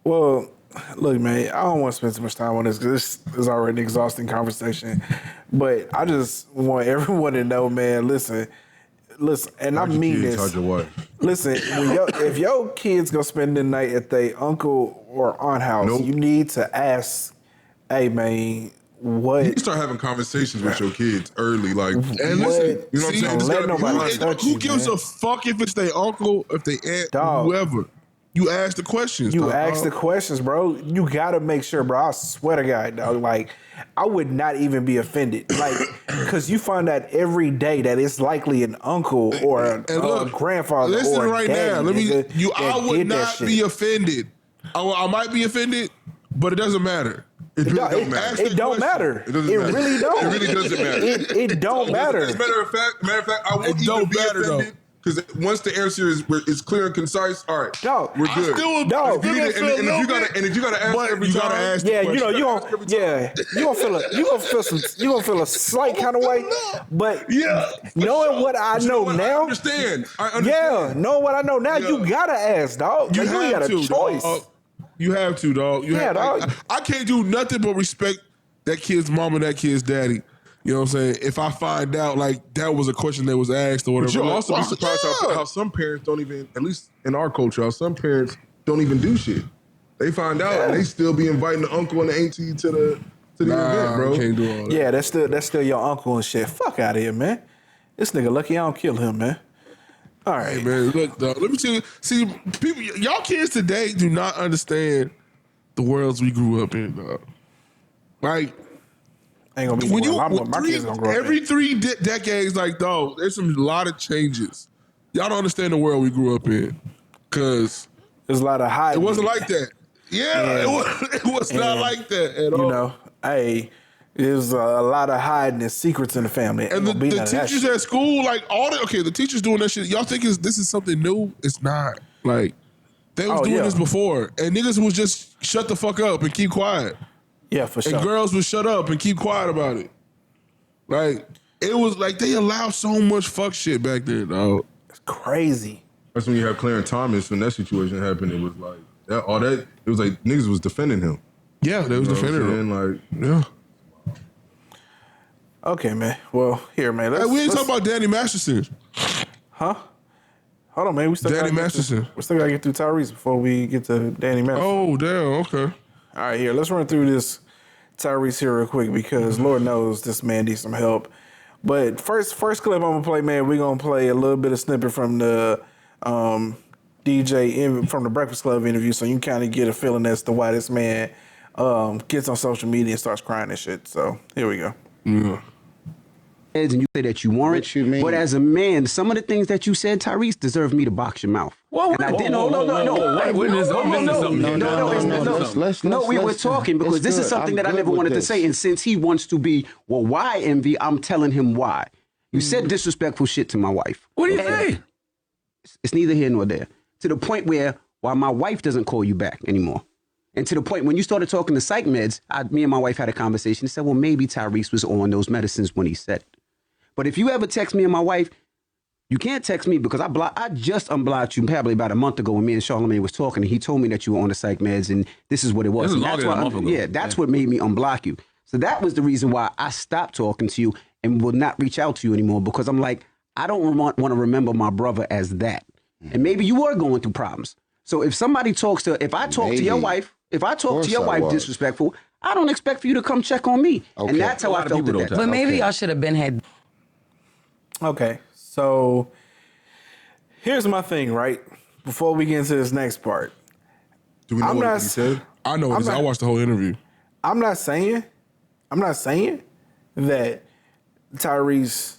Well, look, man, I don't want to spend too much time on this because this is already an exhausting conversation. But I just want everyone to know, man, listen, and I mean this. Listen, if your kids go spend the night at their uncle or aunt house, you need to ask, hey, man, what? You start having conversations with your kids early, like, and listen, you know what I'm saying? Let nobody touch who you, gives man. a fuck if it's their uncle, if they aunt, whoever? You ask the questions. You ask the questions, bro. You gotta make sure, bro. I swear to God, dog. Like, I would not even be offended, like, because you find out every day that it's likely an uncle or a grandfather. Listen or right daddy, now. I would not be offended. I might be offended, but it doesn't matter. It don't matter. It really don't. It really doesn't matter. It don't matter. As a matter of fact, I won't even be offended. Because once the answer is clear and concise, all right, we're good. And if you gotta ask every time, you gonna feel a slight kind of way, but knowing what I know now, I understand. knowing what I know now, you gotta ask, dog. You got a choice. You have to, dog. Dog. I can't do nothing but respect that kid's mom and that kid's daddy. You know what I'm saying? If I find out, like, that was a question that was asked or whatever. But you'll also be surprised how some parents don't even, at least in our culture, how some parents don't even do shit. They find out and they still be inviting the uncle and the auntie to the event, bro. Can't do all that. Yeah, that's still your uncle and shit. Fuck out of here, man. This nigga lucky I don't kill him, man. All right, hey, man. Look, dog, let me tell you. See, people, y'all kids today do not understand the worlds we grew up in, dog. Like, ain't gonna be my kids gonna grow up every 3 decades, like, dog, there's a lot of changes. Y'all don't understand the world we grew up in, cause there's a lot of hiding. It wasn't like that. Yeah, it was not like that at all. You know, hey, there's a lot of hiding and secrets in the family. And the teachers at school, like, the teachers doing that shit. Y'all think this is something new? It's not. Like, they was doing this before, and niggas was just shut the fuck up and keep quiet. Yeah, for sure. And girls would shut up and keep quiet about it. Like, it was like they allowed so much fuck shit back then, dog. It's crazy. That's when you have Clarence Thomas when that situation happened. It was like it was like niggas was defending him. Yeah, they was defending him. Like, yeah. Okay, man. Well, here, man. We ain't talking about Danny Masterson. Huh? Hold on, man. We still gotta get through Tyrese before we get to Danny Masterson. Oh, damn. Okay. All right, here. Let's run through this Tyrese here real quick because Lord knows this man needs some help. But first clip I'm gonna play, man. We're gonna play a little bit of snippet from the DJ from the Breakfast Club interview, so you kind of get a feeling as to why this man gets on social media and starts crying and shit. So here we go. Yeah. And you say that you weren't. What you mean? But as a man, some of the things that you said, Tyrese, deserve me to box your mouth. We were talking because this is something that I never wanted to say. And since he wants to be, well, why envy? I'm telling him why. You said disrespectful shit to my wife. What do you say? It's neither here nor there. To the point where my wife doesn't call you back anymore. And to the point when you started talking to psych meds, me and my wife had a conversation and said, well, maybe Tyrese was on those medicines when he said it. But if you ever text me and my wife, you can't text me because I just unblocked you probably about a month ago when me and Charlamagne was talking and he told me that you were on the psych meds and this is what it was. That's what made me unblock you. So that was the reason why I stopped talking to you and will not reach out to you anymore because I'm like, I don't want to remember my brother as that. And maybe you were going through problems. So if I talk to your wife disrespectful, I don't expect for you to come check on me. Okay. And that's how I felt at that time. But maybe y'all should have been had. Okay, so here's my thing, right? Before we get into this next part. Do we know what he said? I know it is. I watched the whole interview. I'm not saying that Tyrese,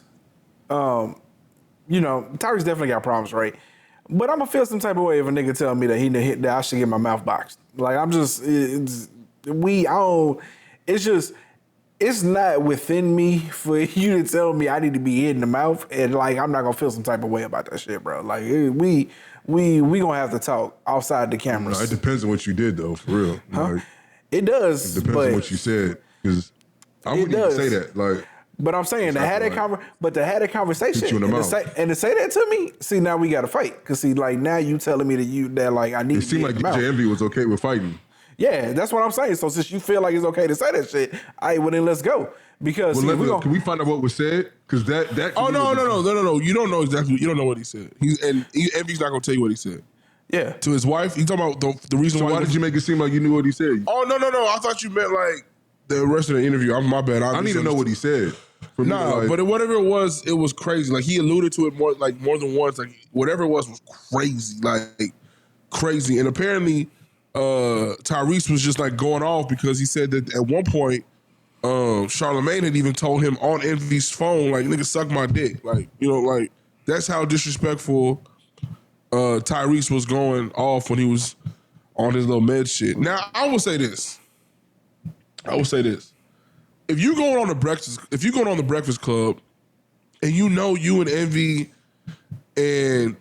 Tyrese definitely got problems, right? But I'm gonna feel some type of way if a nigga tell me that I should get my mouth boxed. Like I'm just, it's not within me for you to tell me I need to be hit in the mouth, and like I'm not gonna feel some type of way about that shit, bro. Like we gonna have to talk outside the cameras. No, it depends on what you did though, for real. Huh? Like, it does. It depends on what you said, because I wouldn't even say that. Like, but I'm saying to have that conversation hit you in the mouth. To say that to me, see now we got to fight, because see like now you telling me that like I need. It seemed like DJ Envy was okay with fighting. Yeah, that's what I'm saying. So since you feel like it's okay to say that shit, well then let's go. Because can we find out what was said? Because that. Oh no! You don't know exactly. You don't know what he said. Envy's not gonna tell you what he said. Yeah. To his wife, he talking about the reason why. Why did you make it seem like you knew what he said? Oh no! I thought you meant like the rest of the interview. My bad. I need to know what he said. But whatever it was crazy. Like he alluded to it more than once. Like whatever it was crazy. Like crazy. And apparently, Tyrese was just like going off because he said that at one point, Charlamagne had even told him on Envy's phone, like, nigga, suck my dick. Like, like that's how disrespectful Tyrese was going off when he was on his little med shit. Now, I will say this. If you're going on the Breakfast Club, and you and Envy and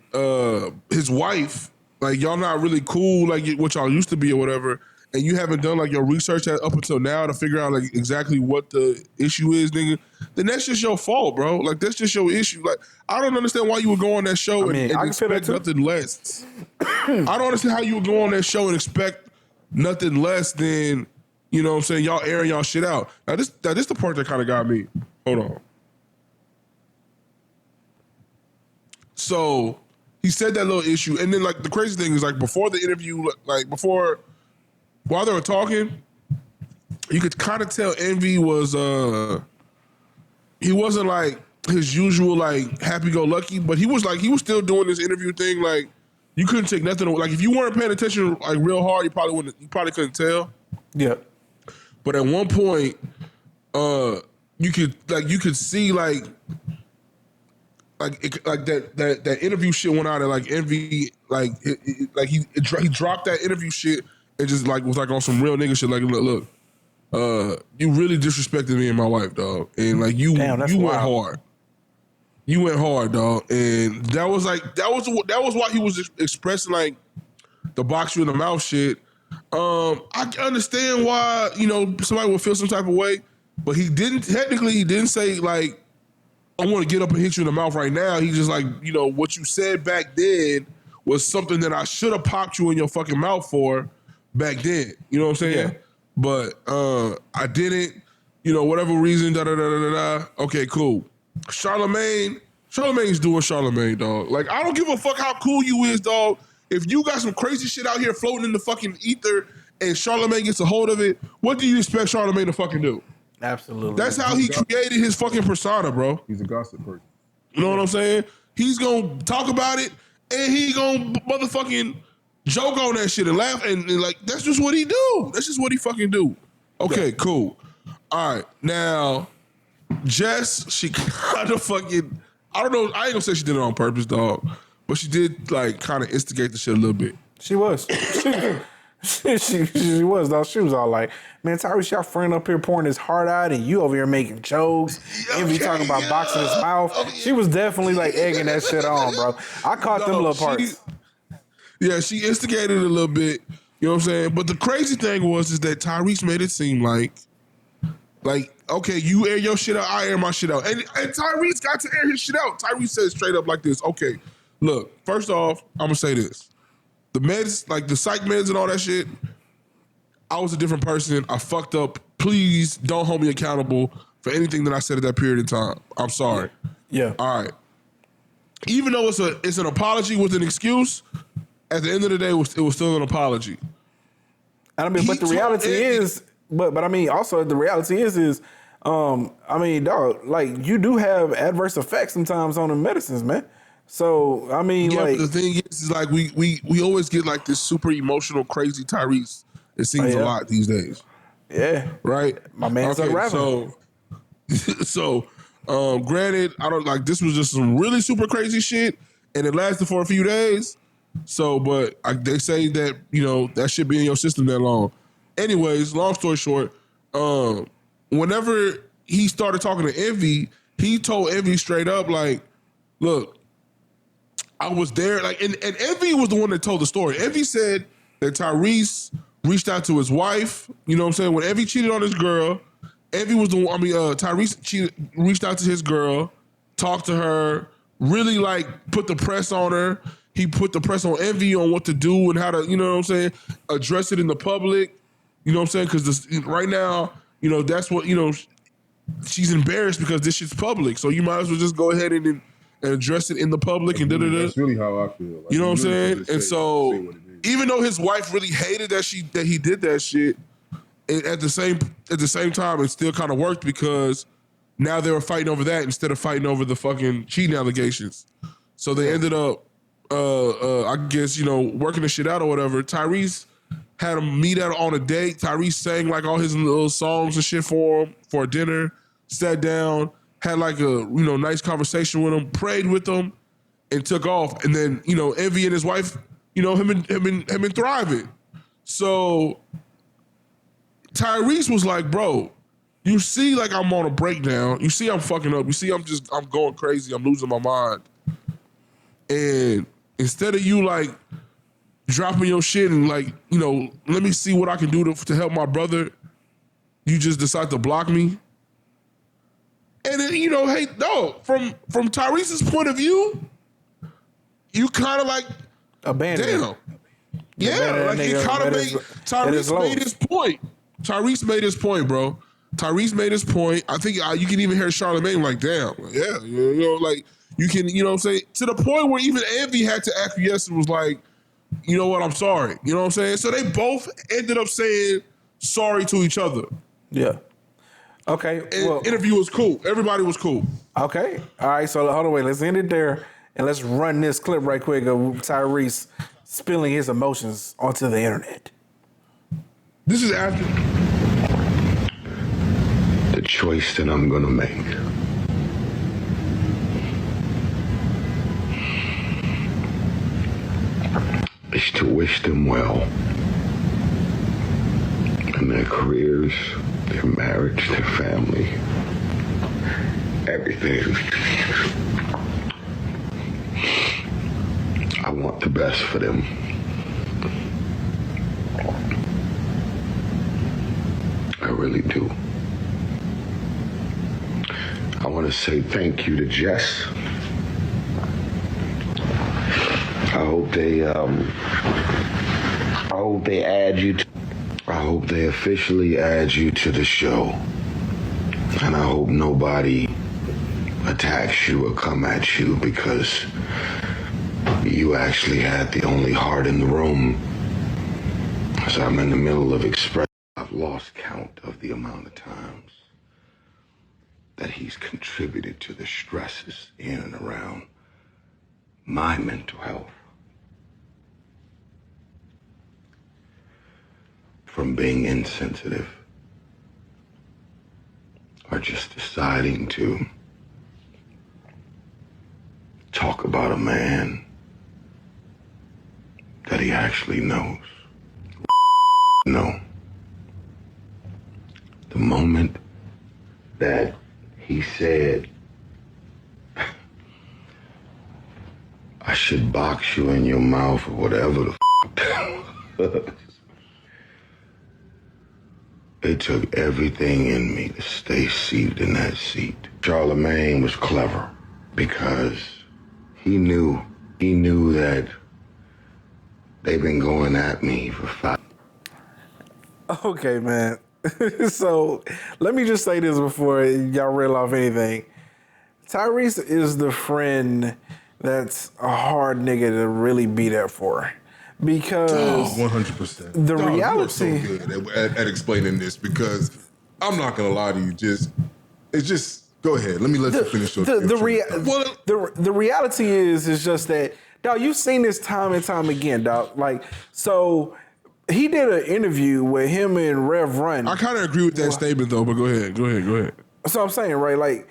his wife, like y'all not really cool, like what y'all used to be or whatever, and you haven't done like your research up until now to figure out like exactly what the issue is, nigga, then that's just your fault, bro. Like that's just your issue. Like I don't understand why you would go on that show and expect nothing less. I don't understand how you would go on that show and expect nothing less than, you know what I'm saying, y'all airing y'all shit out. Now this the part that kind of got me. Hold on. So he said that little issue, and then like the crazy thing is like before the interview, while they were talking, you could kind of tell Envy was he wasn't like his usual like happy-go-lucky, but he was still doing this interview thing. Like you couldn't take nothing. Like if you weren't paying attention like real hard, you probably couldn't tell. Yeah. But at one point, you could see that interview shit went out, and like Envy he dropped that interview shit and just like was like on some real nigga shit. Like look, you really disrespected me and my wife, dog, and like you went hard. You went hard, dog, and that was why he was expressing like the box you in the mouth shit. I understand why somebody would feel some type of way, but he didn't say like, I want to get up and hit you in the mouth right now. He just like, what you said back then was something that I should have popped you in your fucking mouth for back then. You know what I'm saying? Yeah. But I didn't, whatever reason, da-da-da-da-da. Okay, cool. Charlamagne's doing Charlamagne, dog. Like, I don't give a fuck how cool you is, dog. If you got some crazy shit out here floating in the fucking ether and Charlamagne gets a hold of it, what do you expect Charlamagne to fucking do? Absolutely. That's how he created his fucking persona, bro. He's a gossip person. You know what I'm saying? He's gonna talk about it and he gonna motherfucking joke on that shit and laugh and like that's just what he do. That's just what he fucking do. Okay, cool. All right, now Jess, she kind of fucking, I don't know. I ain't gonna say she did it on purpose, dog, but she did like kind of instigate the shit a little bit. She was. She was, though. She was all like, man, Tyrese, your friend up here pouring his heart out and you over here making jokes. Envy talking about boxing his mouth. Okay. She was definitely like egging that shit on, bro. I caught them little parts. She instigated a little bit. You know what I'm saying? But the crazy thing is that Tyrese made it seem like, okay, you air your shit out, I air my shit out. And Tyrese got to air his shit out. Tyrese said straight up like this, okay, look, first off, I'm going to say this. The meds, like the psych meds and all that shit, I was a different person. I fucked up. Please don't hold me accountable for anything that I said at that period of time. I'm sorry. Yeah. All right. Even though it's an apology with an excuse, at the end of the day, it was still an apology. And I mean, but the reality is, but I mean, also the reality is, I mean, dog, like you do have adverse effects sometimes on the medicines, man. So I mean, yeah, like but the thing is like we always get like this super emotional, crazy Tyrese, It seems a lot these days. Yeah. Right? My man's unraveling. So, granted, I don't like this was just some really super crazy shit, and it lasted for a few days. So, but they say that that shit be in your system that long. Anyways, long story short, whenever he started talking to Envy, he told Envy straight up like, "Look, I was there." Like, and Envy was the one that told the story. Envy said that Tyrese reached out to his wife. You know what I'm saying? When Envy cheated on his girl. Envy was the one. I mean, Tyrese reached out to his girl, talked to her, really like put the press on her. He put the press on Envy on what to do and how to, address it in the public. You know what I'm saying? Because right now, that's what she's embarrassed because this shit's public. So you might as well just go ahead and address it in the public and da-da-da. That's really how I feel. Like, you know what I'm saying? And so, say what it is. even though his wife really hated that he did that shit. At the same time, it still kind of worked because now they were fighting over that instead of fighting over the fucking cheating allegations. So they ended up, I guess, working the shit out or whatever. Tyrese had him meet out on a date. Tyrese sang like all his little songs and shit for him for a dinner. Sat down, had like a nice conversation with him, prayed with him, and took off. And then Envy and his wife, him been thriving. So Tyrese was like, bro, you see like I'm on a breakdown. You see I'm fucking up. You see I'm going crazy. I'm losing my mind. And instead of you like dropping your shit and like, let me see what I can do to help my brother, you just decide to block me. And then, hey, no, from Tyrese's point of view, you kind of like, abandoned. Damn. Yeah, like it kind of made, Tyrese made his point. Tyrese made his point, bro. Tyrese made his point. I think you can even hear Charlamagne like, damn, yeah, like you can, what I'm saying? To the point where even Envy had to acquiesce and was like, you know what, I'm sorry. You know what I'm saying? So they both ended up saying sorry to each other. Yeah. Okay. And interview was cool. Everybody was cool. Okay. All right. So hold on, wait. Let's end it there and let's run this clip right quick of Tyrese spilling his emotions onto the internet. This is after the choice that I'm gonna make is to wish them well in their careers, their marriage, their family, everything. I want the best for them. I really do. I want to say thank you to Jess. I hope they officially add you to the show. And I hope nobody attacks you or come at you because you actually had the only heart in the room. As I'm in the middle of expressing, I've lost count of the amount of times that he's contributed to the stresses in and around my mental health. From being insensitive or just deciding to talk about a man that he actually knows. No. The moment that he said, I should box you in your mouth or whatever the f***. It took everything in me to stay seated in that seat. Charlamagne was clever because he knew that they've been going at me for 5. Okay, man. So let me just say this before y'all reel off anything. Tyrese is the friend that's a hard nigga to really be there for. Because 100%. the reality, you are so good at explaining this because I'm not gonna lie to you. Go ahead. Let me let you finish your the reality is just that, dog, you've seen this time and time again, dog. Like, so he did an interview with him and Rev Run. I kind of agree with that statement though, but go ahead. That's what I'm saying, right? Like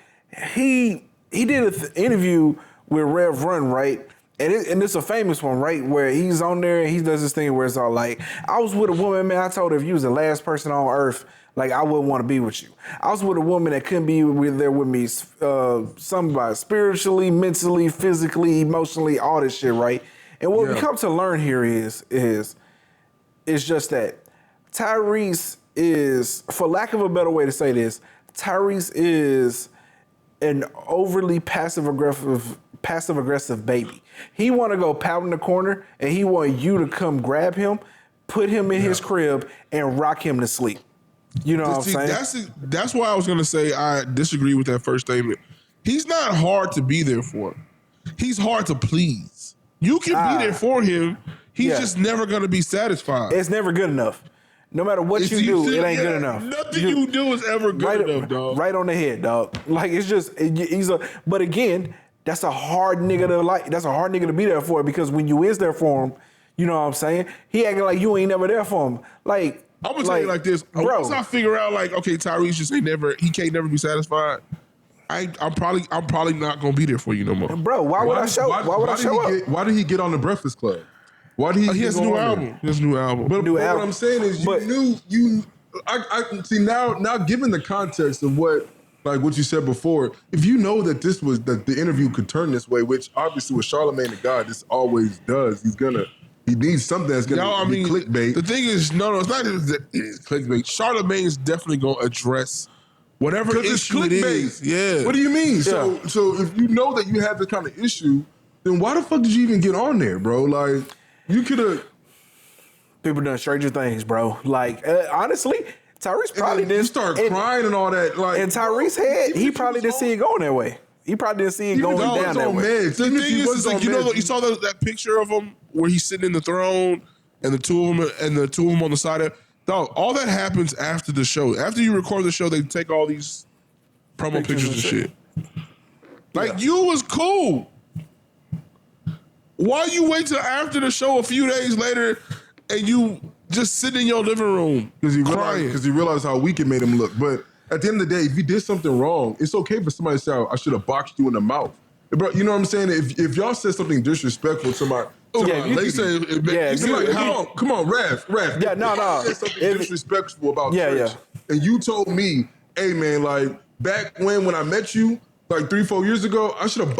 he did an interview with Rev Run, right? And it's a famous one, right? Where he's on there and he does this thing where it's all like, I was with a woman, man. I told her if you was the last person on earth, like I wouldn't want to be with you. I was with a woman that couldn't be there with me, somebody spiritually, mentally, physically, emotionally, all this shit, right? And what we come to learn here is just that Tyrese is, for lack of a better way to say this, Tyrese is an overly passive aggressive baby. He want to go pout in the corner and he want you to come grab him, put him in his crib and rock him to sleep. You know what I'm saying? That's why I was going to say I disagree with that first statement. He's not hard to be there for. He's hard to please. You can be there for him. He's just never going to be satisfied. It's never good enough. No matter what you do, it ain't good enough. Nothing you do is ever good enough, dog. Right on the head, dog. Like it's just but again, that's a hard nigga to like. That's a hard nigga to be there for because when you is there for him, you know what I'm saying? He acting like you ain't never there for him. Like I'm gonna tell you like this. Bro, once I figure out like, okay, Tyrese just he can't never be satisfied. I'm probably not gonna be there for you no more. Bro, why would I show up? Why did he get on the Breakfast Club? Why did he has a new album. He has a new album. But what I'm saying is I see now given the context of what you said before, if you know that this was that the interview could turn this way, which obviously with Charlamagne the God, this always does, he needs something that's gonna be clickbait. The thing is, no, it's not that it's clickbait. Charlamagne is definitely gonna address whatever issue it is. Yeah. What do you mean? Yeah. So if you know that you have this kind of issue, then why the fuck did you even get on there, bro? Like you could have. People done stranger things, bro. Like honestly, Tyrese probably didn't start crying and all that. Like, in Tyrese's head, he probably didn't see it going that way. He probably didn't see it going down that way. The thing is like you saw that picture of him where he's sitting in the throne and the two of them on the side of. Dog, all that happens after the show. After you record the show, they take all these promo pictures and shit. Like you was cool. Why you wait till after the show a few days later and you just sit in your living room because he realized how weak it made him look. But at the end of the day, if you did something wrong, it's okay for somebody to say, I should have boxed you in the mouth. Bro, you know what I'm saying? If y'all said something disrespectful to my come on, Rev. Yeah, no. Said something disrespectful about church, and you told me, hey man, like back when I met you, like 3-4 years ago, I should have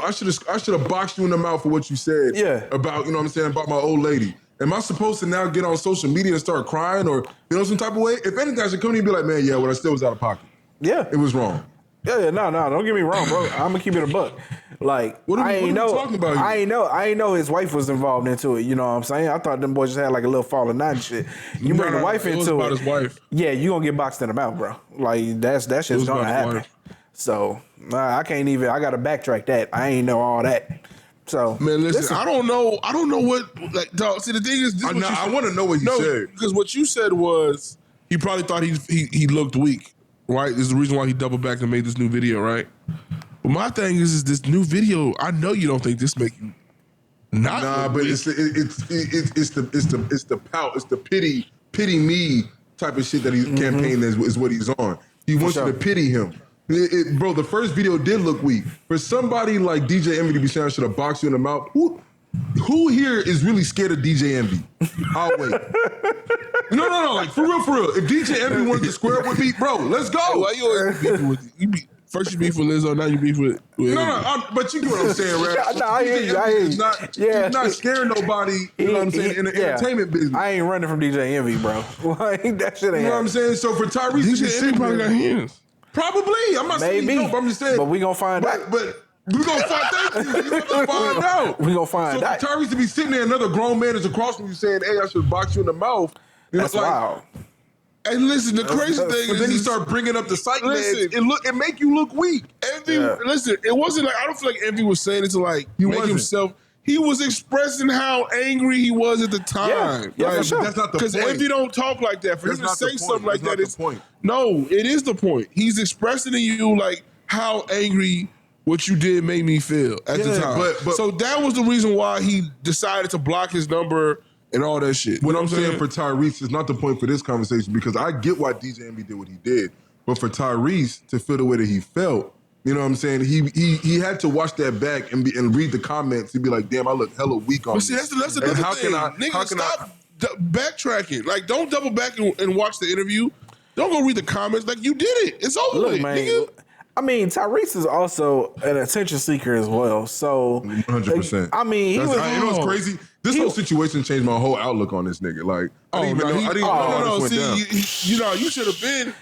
boxed you in the mouth for what you said. Yeah. About, you know what I'm saying, about my old lady. Am I supposed to now get on social media and start crying or some type of way? If anything, I should come to you and be like, man, yeah, what I said was out of pocket. Yeah. It was wrong. Yeah, no, don't get me wrong, bro. I'm gonna keep it a buck. Like, what are we talking about here? I ain't know his wife was involved into it. You know what I'm saying? I thought them boys just had like a little falling out and shit. You bring the wife into it. About his wife. Yeah, you gonna get boxed in the mouth, bro. Like that shit's gonna happen. So I can't even. I gotta backtrack that. I ain't know all that. So man, listen. I don't know what. Like, dog. See, the thing is, I want to know what you said because what you said was he probably thought he looked weak. Right, this is the reason why he doubled back and made this new video. Right, but my thing is this new video. I know you don't think this make you not. Nah, but it's the pout, it's the pity me type of shit that he's campaigning is what he's on. He wants you to pity him. Bro, the first video did look weak. For somebody like DJ Envy to be saying I should have boxed you in the mouth, who here is really scared of DJ Envy? I'll wait. No. Like, for real. If DJ Envy wanted to square up with me, bro, let's go. Why you always beefing with you? First you beef with Lizzo, now you beef with No, but you get what I'm saying, right? No, I hear you. He's not scaring nobody, you know what I'm saying, in the entertainment business. I ain't running from DJ Envy, bro. Like, that shit ain't You know what I'm saying? So for Tyrese to be DJ Envy probably got hands. Probably. I'm not saying no, but I'm just saying. But we gonna find out. But we're gonna find out. We gonna find out. So for Tyrese to be sitting there, another grown man is across from you saying, hey, I should box you in the mouth. That's wild. And listen, the crazy thing is, but then he start bringing up the psych meds. It make you look weak. Envy, listen, it wasn't like, I don't feel like Envy was saying it to like make himself. He was expressing how angry he was at the time. Yeah, for sure. That's not the point. Because Envy don't talk like that. For him to say something like that is point. No, it is the point. He's expressing to you like how angry what you did made me feel at the time. But so that was the reason why he decided to block his number and all that shit. What I'm saying for Tyrese is not the point for this conversation because I get why DJ Envy did what he did, but for Tyrese to feel the way that he felt, you know what I'm saying? He had to watch that back and read the comments and be like, damn, I look hella weak on this. But see, that's another thing. Nigga, stop backtracking. Like, don't double back and watch the interview. Don't go read the comments. Like, you did it. It's over with, nigga. I mean, Tyrese is also an attention seeker as well. So 100%. I mean, you know what's crazy? This whole situation changed my whole outlook on this nigga. Like, I didn't even know how this went down. You should have been.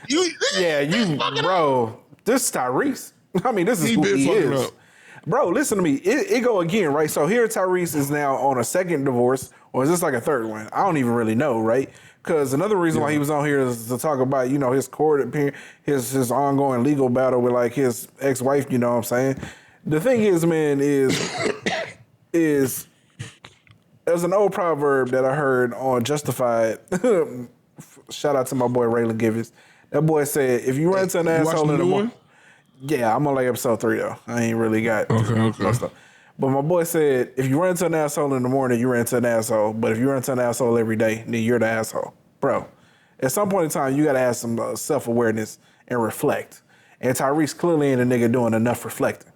Bro. This is Tyrese. I mean, this is who he is. Up. Bro, listen to me. It go again, right? So here Tyrese is now on a second divorce, or is this like a third one? I don't even really know, right? Because another reason why he was on here is to talk about, you know, his court appearance, his ongoing legal battle with like his ex-wife, you know what I'm saying? The thing is, man, is there's an old proverb that I heard on Justified. Shout out to my boy Raylan Givens. That boy said, if you run into an asshole in the morning. Yeah, I'm on like episode 3 though. I ain't really got okay. Stuff. But my boy said, if you run into an asshole in the morning, you run into an asshole. But if you run into an asshole every day, then you're the asshole. Bro, at some point in time, you got to have some self-awareness and reflect. And Tyrese clearly ain't a nigga doing enough reflecting.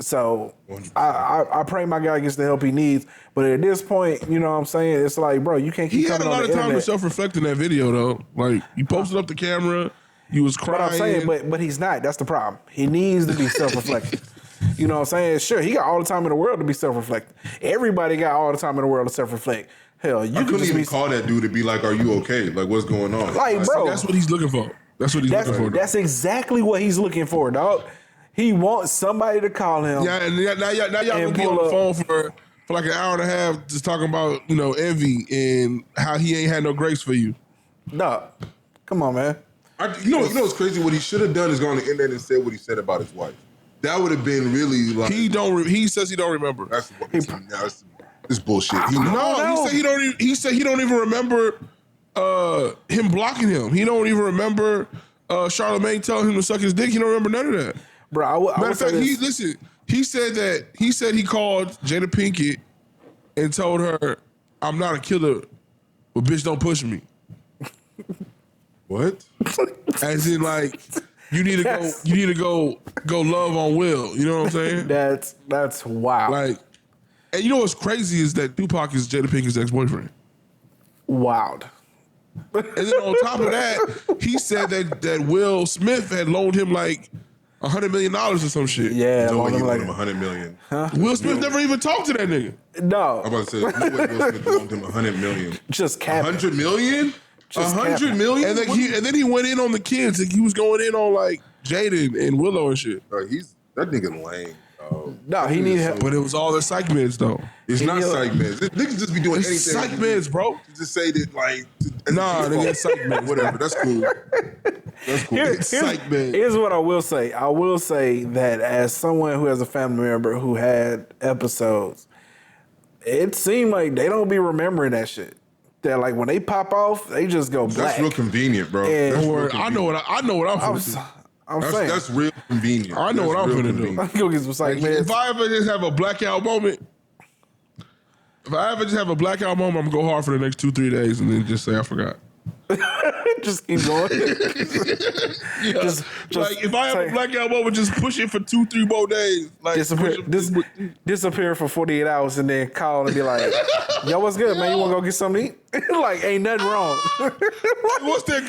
So I pray my guy gets the help he needs. But at this point, you know what I'm saying? It's like, bro, you can't keep coming on the internet. He had a lot of time to self-reflect in that video, though. Like, he posted up the camera. You was crying. But I'm saying, but he's not. That's the problem. He needs to be self-reflective. You know what I'm saying? Sure, he got all the time in the world to be self-reflective. Everybody got all the time in the world to self-reflect. Hell, you couldn't even call that dude to be like, "Are you okay? Like, what's going on?" Like, bro, that's what he's looking for. That's exactly what he's looking for, dog. He wants somebody to call him. Yeah, and now y'all gonna be on the phone for like an hour and a half just talking about, you know, Envy and how he ain't had no grace for you. No, come on, man. You know what's crazy? What he should have done is gone on the internet and said what he said about his wife. That would have been really like. He says he don't remember. This bullshit. He said he don't even remember him blocking him. He don't even remember Charlamagne telling him to suck his dick. He don't remember none of that. Bro, matter of fact, he said he called Jada Pinkett and told her, "I'm not a killer, but bitch, don't push me." What? As in, like, you need to go love on Will. You know what I'm saying? That's wild. Like, and you know what's crazy is that Tupac is Jada Pinkett's ex-boyfriend. Wild. And then on top of that, he said that Will Smith had loaned him like $100 million or some shit. Yeah, no way he loaned him $100 million. Huh? Will Smith never even talked to that nigga. No. I'm about to say, no way Will Smith loaned him $100 million. Just capping. $100 million? $100 million? And then he went in on the kids. Like, he was going in on like Jaden and Willow and shit. That nigga lame. No, he needed help. But it was all the psych meds though. It's not psych meds. Niggas just be doing anything. Psych meds, bro. Just say that like. Nah, nigga, psych meds. Whatever. That's cool. That's cool. Psych meds. Here's what I will say. I will say that as someone who has a family member who had episodes, it seemed like they don't be remembering that shit. That like when they pop off, they just go black. That's real convenient, bro. Don't worry. I know what I'm finna do. That's real convenient. I know what I'm finna do. I'm gonna get some psych meds. If I ever just have a blackout moment, I'm gonna go hard for the next 2-3 days and then just say I forgot. Just keep going. Just like if I have a blackout moment, just push it for 2-3 more days. Like disappear for 48 hours and then call and be like, "Yo, what's good, man? You want to go get something to eat?" Like, ain't nothing wrong. What's that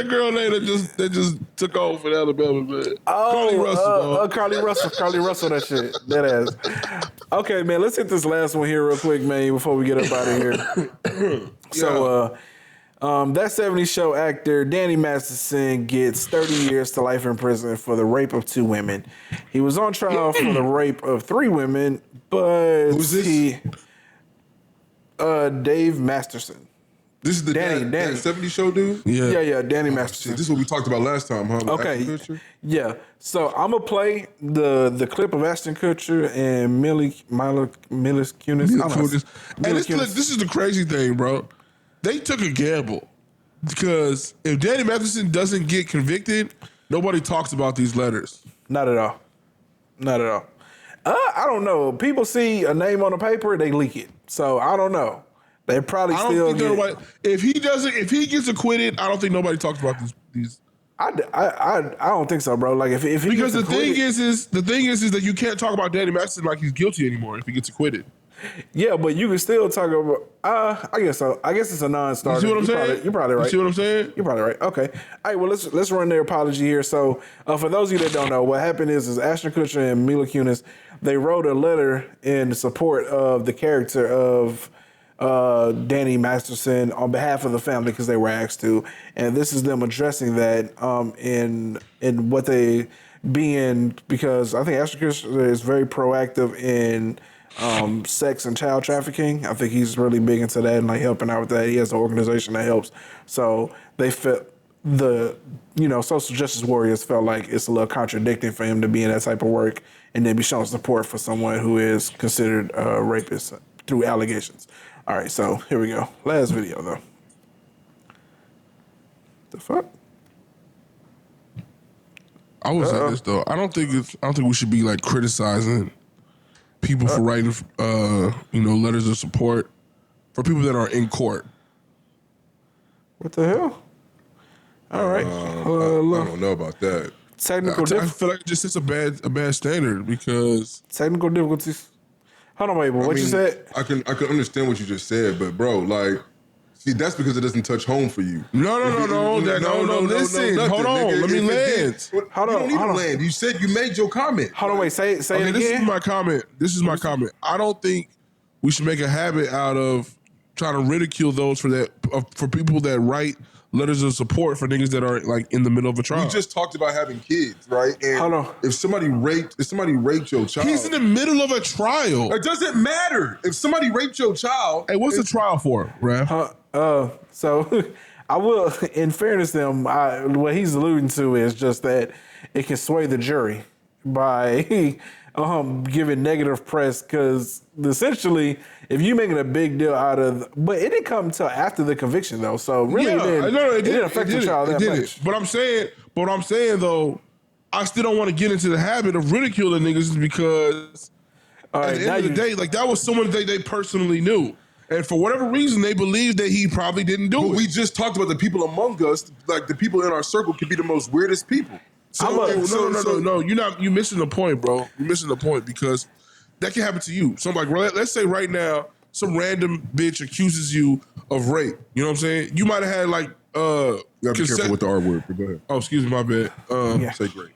girl name that just took off in Alabama, man? Carly Russell. Carly Russell, that shit. That ass. Okay, man, let's hit this last one here real quick, man, before we get up out of here. So, that 70s show actor, Danny Masterson, gets 30 years to life in prison for the rape of 2 women. He was on trial for the rape of 3 women, but who's this? Dave Masterson. This is the Danny 70s show dude? Yeah, Danny Masterson. Shit, this is what we talked about last time, huh? Okay. Yeah. So I'm gonna play the clip of Ashton Kutcher and Kunis. And this is the crazy thing, bro. They took a gamble because if Danny Masterson doesn't get convicted, nobody talks about these letters. Not at all. I don't know. People see a name on the paper, they leak it. So I don't know. They probably I don't still think get. nobody. If he gets acquitted, I don't think nobody talks about these. I don't think so, bro. Like if he Because gets the thing acquitted- is that you can't talk about Danny Masterson like he's guilty anymore if he gets acquitted. yeah, but you can still talk about. I guess so. I guess it's a non-starter. You see what I'm saying? You're probably right. You see what I'm saying? You're probably right. Okay. All right. Well, let's run their apology here. So, for those of you that don't know, what happened is Ashton Kutcher and Mila Kunis, they wrote a letter in support of the character of Danny Masterson on behalf of the family because they were asked to, and this is them addressing that in what they being because I think Ashton Kutcher is very proactive in sex and child trafficking. I think he's really big into that and like helping out with that. He has an organization that helps. So they felt social justice warriors felt like it's a little contradicting for him to be in that type of work and then be showing support for someone who is considered a rapist through allegations. All right, so here we go. Last video though. The fuck? I would say this though. I don't think we should be like criticizing people for writing letters of support for people that are in court. What the hell? All right. I don't know about that. Technical I feel like it just sets a bad standard because technical difficulties. Hold on, wait. But what you said? I can understand what you just said, but bro, like, see, that's because it doesn't touch home for you. No. Listen, hold on. Let me land. Hold on. You don't need to land. You said you made your comment. Hold on, wait. Say it again. This is my comment. I don't think we should make a habit out of trying to ridicule those for people that write letters of support for niggas that are like in the middle of a trial. We just talked about having kids, right? And hold on. If somebody raped your child, he's in the middle of a trial. It doesn't matter if somebody raped your child. Hey, what's the trial for, Raph? So I will, in fairness to him, what he's alluding to is just that it can sway the jury by giving negative press because essentially, if you're making a big deal out of, but it didn't come until after the conviction though, so really it didn't affect the trial that much. But what I'm saying though, I still don't want to get into the habit of ridiculing niggas because at the end of the day, like that was someone that they personally knew. And for whatever reason, they believe that he probably didn't do it. We just talked about the people among us, like the people in our circle could be the most weirdest people. No, you're missing the point, bro. You're missing the point because that can happen to you. So like, let's say right now, some random bitch accuses you of rape. You know what I'm saying? You might have had like, you gotta be careful with the R word, but go ahead. Oh, excuse me, my bad. Say great.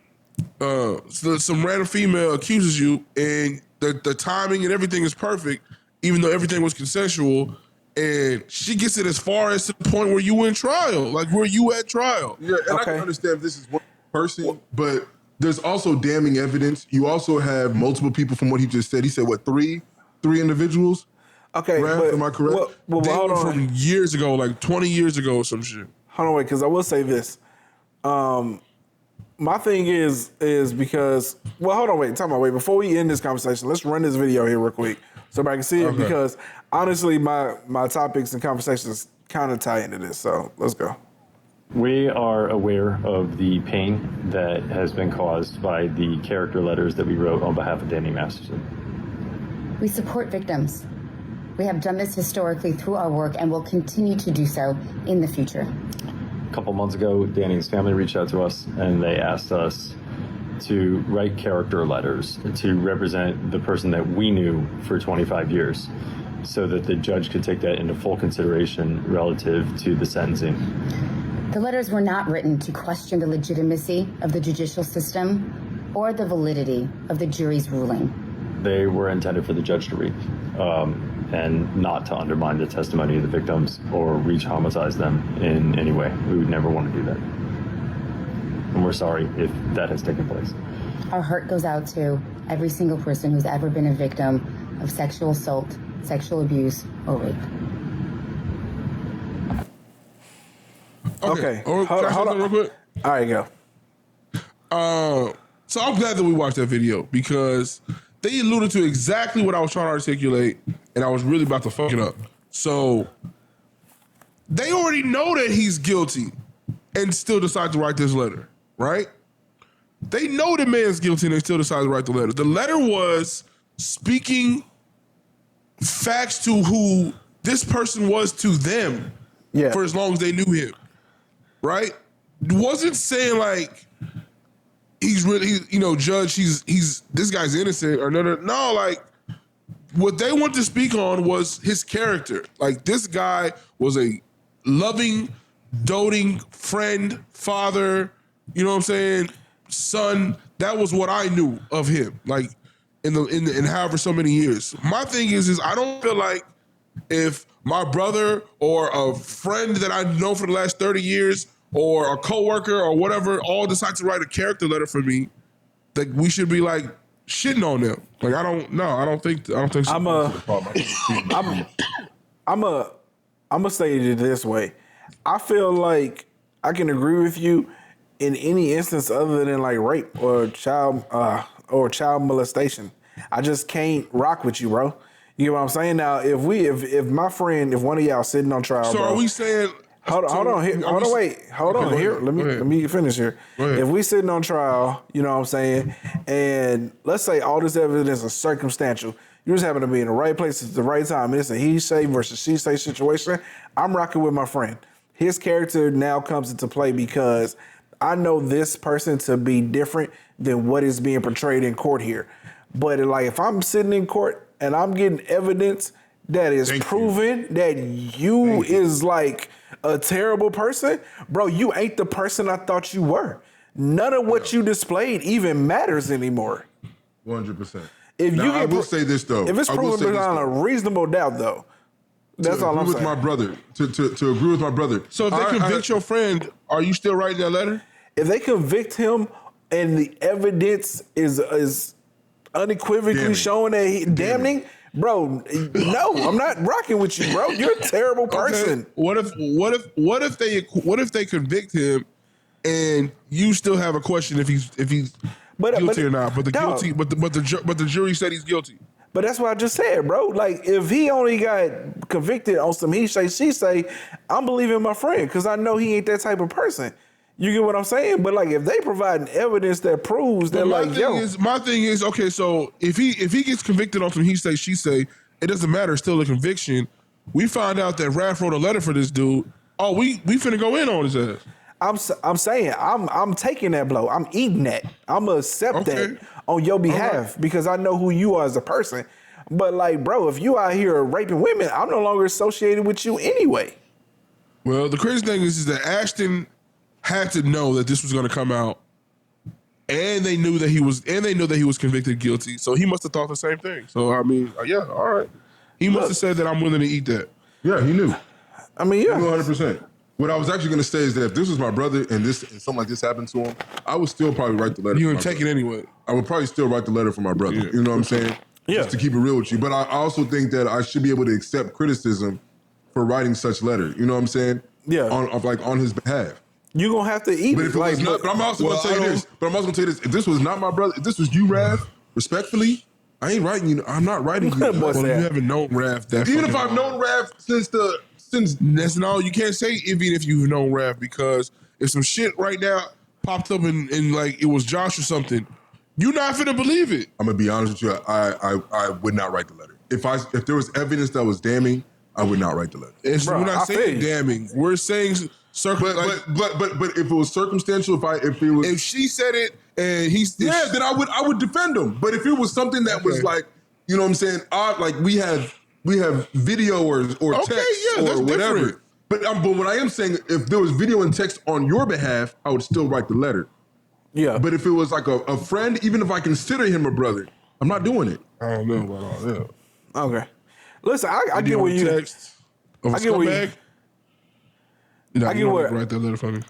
So some random female accuses you and the timing and everything is perfect, even though everything was consensual. And she gets it as far as the point where you in trial, like where you at trial. Yeah, and I can understand if this is one person, but there's also damning evidence. You also have multiple people from what he just said. He said, what, three individuals? Okay, Raph, am I correct? Well, hold on. From years ago, like 20 years ago or some shit. Hold on, wait, because I will say this. My thing is because, well, hold on, wait. Before we end this conversation, let's run this video here real quick so everybody can see it because honestly, my topics and conversations kind of tie into this. So let's go. We are aware of the pain that has been caused by the character letters that we wrote on behalf of Danny Masterson. We support victims. We have done this historically through our work and will continue to do so in the future. A couple months ago, Danny's family reached out to us and they asked us to write character letters to represent the person that we knew for 25 years so that the judge could take that into full consideration relative to the sentencing. The letters were not written to question the legitimacy of the judicial system or the validity of the jury's ruling. They were intended for the judge to read and not to undermine the testimony of the victims or re-traumatize them in any way. We would never want to do that. And we're sorry if that has taken place. Our heart goes out to every single person who's ever been a victim of sexual assault, sexual abuse, or rape. Okay. Hold on real quick. All right, go. So I'm glad that we watched that video because they alluded to exactly what I was trying to articulate and I was really about to fuck it up. So they already know that he's guilty and still decide to write this letter, right? They know the man's guilty and they still decide to write the letter. The letter was speaking facts to who this person was to them for as long as they knew him, right? Wasn't saying like he's really, Judge, he's this guy's innocent or no, like what they want to speak on was his character. Like this guy was a loving, doting friend, father, you know what I'm saying, son. That was what I knew of him, like in however so many years. My thing is I don't feel like if my brother or a friend that I've known for the last 30 years or a coworker or whatever all decide to write a character letter for me, that we should be like shitting on them. Like I don't think so. I'm gonna say it this way. I feel like I can agree with you in any instance other than like rape or child molestation. I just can't rock with you, bro. You know what I'm saying? Now, if my friend, if one of y'all sitting on trial, so bro, are we saying? Hold on. Here, let me finish here. If we sitting on trial, you know what I'm saying, and let's say all this evidence is circumstantial. You just happen to be in the right place at the right time, and it's a he say versus she say situation. I'm rocking with my friend. His character now comes into play because I know this person to be different than what is being portrayed in court here. But like, if I'm sitting in court and I'm getting evidence that is proven that you is like a terrible person, bro, you ain't the person I thought you were. None of what you displayed even matters anymore. 100%. I will say this though. If it's proven beyond a reasonable doubt, though, that's all I'm saying. My brother, to agree with my brother. So if they convict your friend, are you still writing that letter? If they convict him and the evidence is unequivocally showing that he damning, bro, no, I'm not rocking with you, bro. You're a terrible person. Okay. What if they convict him and you still have a question if he's guilty or not? But the jury said he's guilty. But that's what I just said, bro. Like, if he only got convicted on some he say, she say, I'm believing my friend because I know he ain't that type of person. You get what I'm saying? But like, if they provide evidence that proves that, my thing is, okay, so if he gets convicted on some he say, she say, it doesn't matter. It's still a conviction. We find out that Raph wrote a letter for this dude. Oh, we finna go in on his ass. I'm saying I'm taking that blow. I'm eating that. I'm gonna accept that on your behalf because I know who you are as a person. But like, bro, if you out here raping women, I'm no longer associated with you anyway. Well, the crazy thing is that Ashton had to know that this was going to come out, and they knew that he was convicted guilty. So he must have thought the same thing. So I mean, yeah, all right. He must have said that I'm willing to eat that. Yeah, he knew. I mean, yeah, 100%. What I was actually going to say is that if this was my brother and something like this happened to him, I would still probably write the letter. You would take it anyway. I would probably still write the letter for my brother. Yeah. You know what I'm saying? Yeah. Just to keep it real with you. But I also think that I should be able to accept criticism for writing such letter. You know what I'm saying? Yeah. On his behalf. You're going to have to eat but it. But I'm also going to tell you this. If this was not my brother, if this was you, Raph, respectfully, I ain't writing you. I'm not writing you. Well, you haven't known Raph that even if I've known Raph since that's no, you can't say even if you've known Raph, because if some shit right now popped up and like it was Josh or something, you're not finna believe it. I'm gonna be honest with you. I would not write the letter. If there was evidence that was damning, I would not write the letter. We're not saying damning. We're saying but if it was circumstantial, if she said it and then I would defend him. But if it was something that was like, you know what I'm saying, odd, like we have video or text or whatever. Different. But what I am saying, if there was video and text on your behalf, I would still write the letter. Yeah. But if it was like a friend, even if I consider him a brother, I'm not doing it. I don't know about all that. Okay. Listen, I get what you text. I get what you. I get where write that letter for me.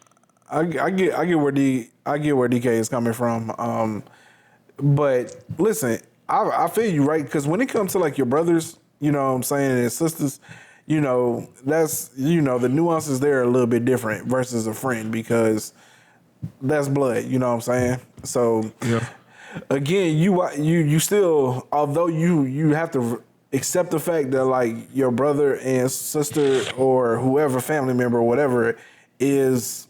I get where DK is coming from. But listen, I feel you, right? Because when it comes to like your brothers, you know what I'm saying, and sisters, you know, that's, you know, the nuances there are a little bit different versus a friend because that's blood, you know what I'm saying? So yeah. Again, you still, although you have to accept the fact that like your brother and sister or whoever, family member or whatever is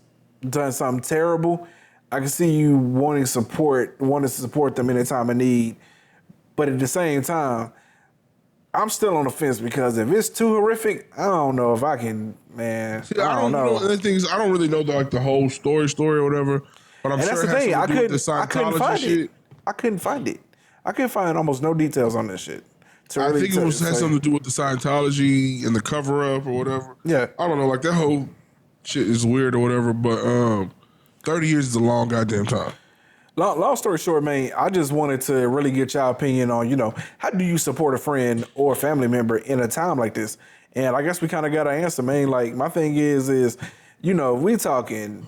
done something terrible, I can see you wanting to support them in a time of need. But at the same time, I'm still on the fence because if it's too horrific, I don't know if I can, man. See, I don't know. The thing is, I don't really know the whole story or whatever. But I'm And sure that's it the has thing. something to do with the I couldn't Scientology find shit. it. I couldn't find it. I couldn't find almost no details on this shit. I think it has something to do with the Scientology and the cover up or whatever. Yeah. I don't know. Like that whole shit is weird or whatever. But 30 years is a long goddamn time. Long story short, man, I just wanted to really get your opinion on, how do you support a friend or family member in a time like this? And I guess we kind of got our answer, man. Like, my thing is, we talking,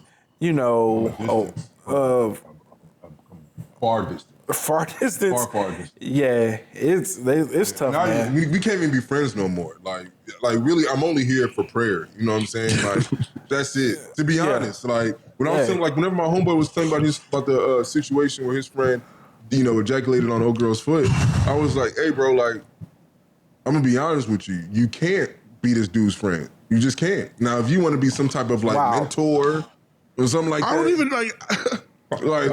Far distance. far distance. Far distance. Yeah, it's tough, Now, man. we can't even be friends no more. Like really, I'm only here for prayer. You know what I'm saying? Like, that's it. To be honest, like when I was saying, like whenever my homeboy was telling about the situation where his friend, ejaculated on the old girl's foot, I was like, hey, bro, like, I'm gonna be honest with you. You can't be this dude's friend. You just can't. Now, if you want to be some type of mentor or something like that, I don't even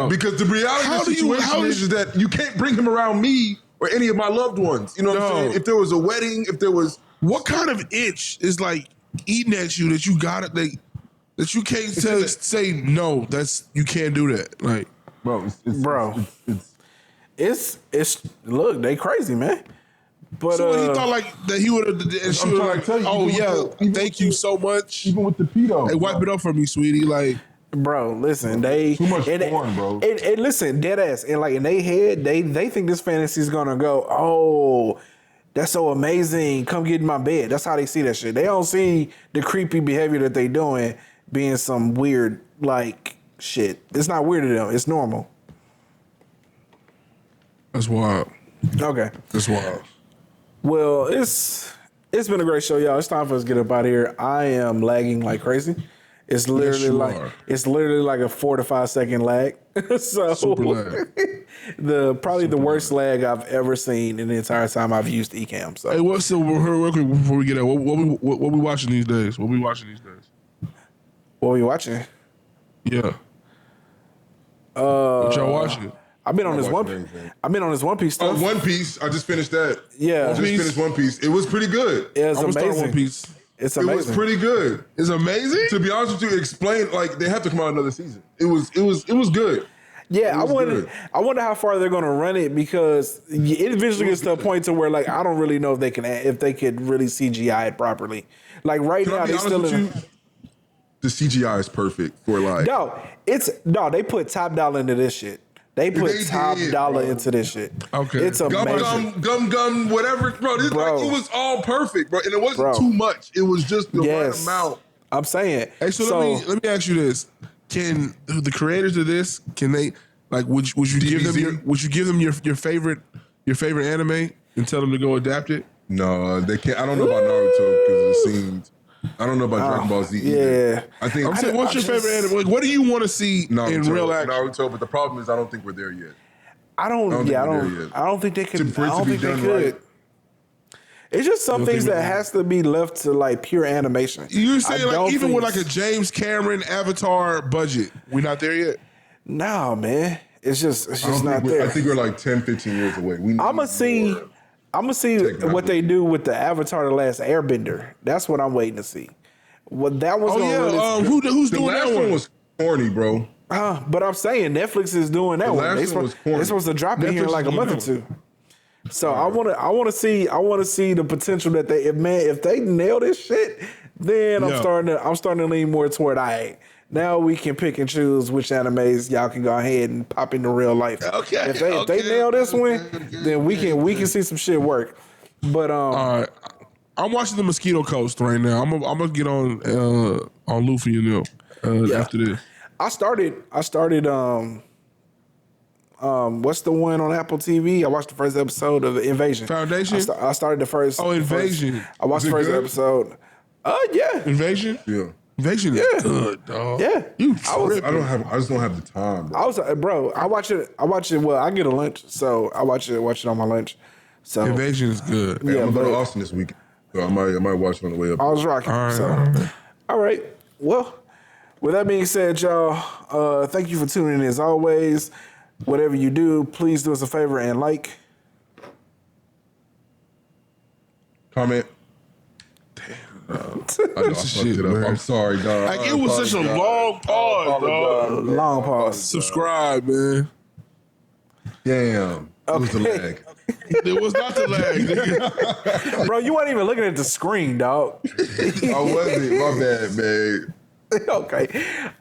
because the reality of the situation is that you can't bring him around me or any of my loved ones. You know what I'm saying? If there was a wedding, if there was... What kind of itch is like eating at you that you got it, that you can't say no, you can't do that. Like, bro, it's look, they crazy, man. But so he thought like that he would have, and she was like, thank you so much. Even with the pedo. Hey, wipe it up for me, sweetie. Like, bro, listen, they too much porn, bro. And listen, dead ass, and like in their head, they think this fantasy is gonna go, oh, that's so amazing. Come get in my bed. That's how they see that shit. They don't see the creepy behavior that they doing being some weird like shit. It's not weird to them. It's normal. That's wild. Okay. That's wild. Well, it's been a great show, y'all. It's time for us to get up out of here. I am lagging like crazy. It's literally like a 4 to 5 second lag. So super lag. Probably the worst lag I've ever seen in the entire time I've used Ecamm. So hey, what's the real quick before we get out? What we watching these days? What we watching these days? What are you watching? Yeah. What y'all watching? I've been on this One Piece stuff. One Piece. I just finished that. Yeah. I just finished One Piece. It was pretty good. It's I'm gonna start amazing. One Piece. It's It amazing. was pretty good. It's amazing. To be honest with you, explain they have to come out another season. It was good. Yeah, It was I wonder how far they're going to run it because it eventually gets to a point to where like I don't really know if they could really CGI it properly. Like right now they still in. The CGI is perfect for like. They put top dollar into this shit. They put top dollar into this shit. Okay. It's amazing. Gum, whatever, bro. It was all perfect, bro, and it wasn't too much. It was just the right amount. I'm saying. Hey, so let me ask you this: can the creators of this would you give them your favorite anime and tell them to go adapt it? No, they can't. I don't know about Naruto because it seems. I don't know about Dragon Ball Z either. Yeah. I think I'm saying, what's your favorite anime? Like, what do you want to see in real action? Naruto, but the problem is I don't think we're there yet. I don't think they could. I don't think they could. Right. It's just some things that has to be left to like pure animation. You're saying like even with like a James Cameron Avatar budget, we're not there yet? No, man. It's just not there. I think we're like 10, 15 years away. I'm gonna see what they do with the Avatar: The Last Airbender. That's what I'm waiting to see. What that was. Who's doing that one? The last one was corny, bro. But I'm saying Netflix is doing that one. They're supposed to drop it here in like a month or two. So I want to see the potential that if they nail this shit, then I'm starting to lean more toward now we can pick and choose which animes y'all can go ahead and pop into real life. Okay. If they nail this one, then we can see some shit work. But all right. I'm watching the Mosquito Coast right now. I'm gonna get on Luffy and them after this. I started what's the one on Apple TV? I watched the first episode of the Invasion. Foundation? I started the first. Invasion. I watched the first episode. Yeah. Invasion? Yeah. Invasion is good, dog. Yeah. I just don't have the time, bro. I watch it. Well, I get a lunch, so I watch it on my lunch. So Invasion is good. Yeah, I'm going to Austin this weekend. So I might watch it on the way up. I was rocking. All right. Well, with that being said, y'all, thank you for tuning in as always. Whatever you do, please do us a favor and like, Comment. Damn. I know I fucked it up. man. I'm sorry, dog. Like, it was such a long pause, dog. Long pause. Subscribe, man. Damn. It was the lag. It was not the lag, nigga. Bro, you weren't even looking at the screen, dog. I wasn't. My bad, man. Okay.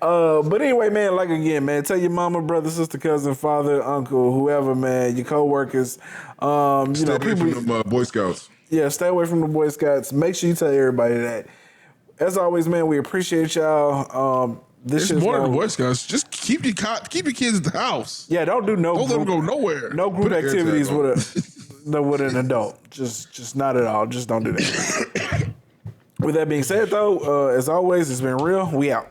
But anyway, man, like again, man, tell your mama, brother, sister, cousin, father, uncle, whoever, man, your coworkers. Stay away from them Boy Scouts. Yeah, stay away from the Boy Scouts. Make sure you tell everybody that. As always, man, we appreciate y'all. This It's is more than Boy Scouts. Just keep your kids at the house. Yeah, don't do no Don't let them group, go nowhere. no group Put an activities AirTag with an adult. Just not at all. Just don't do that. With that being said, though, as always, it's been real. We out.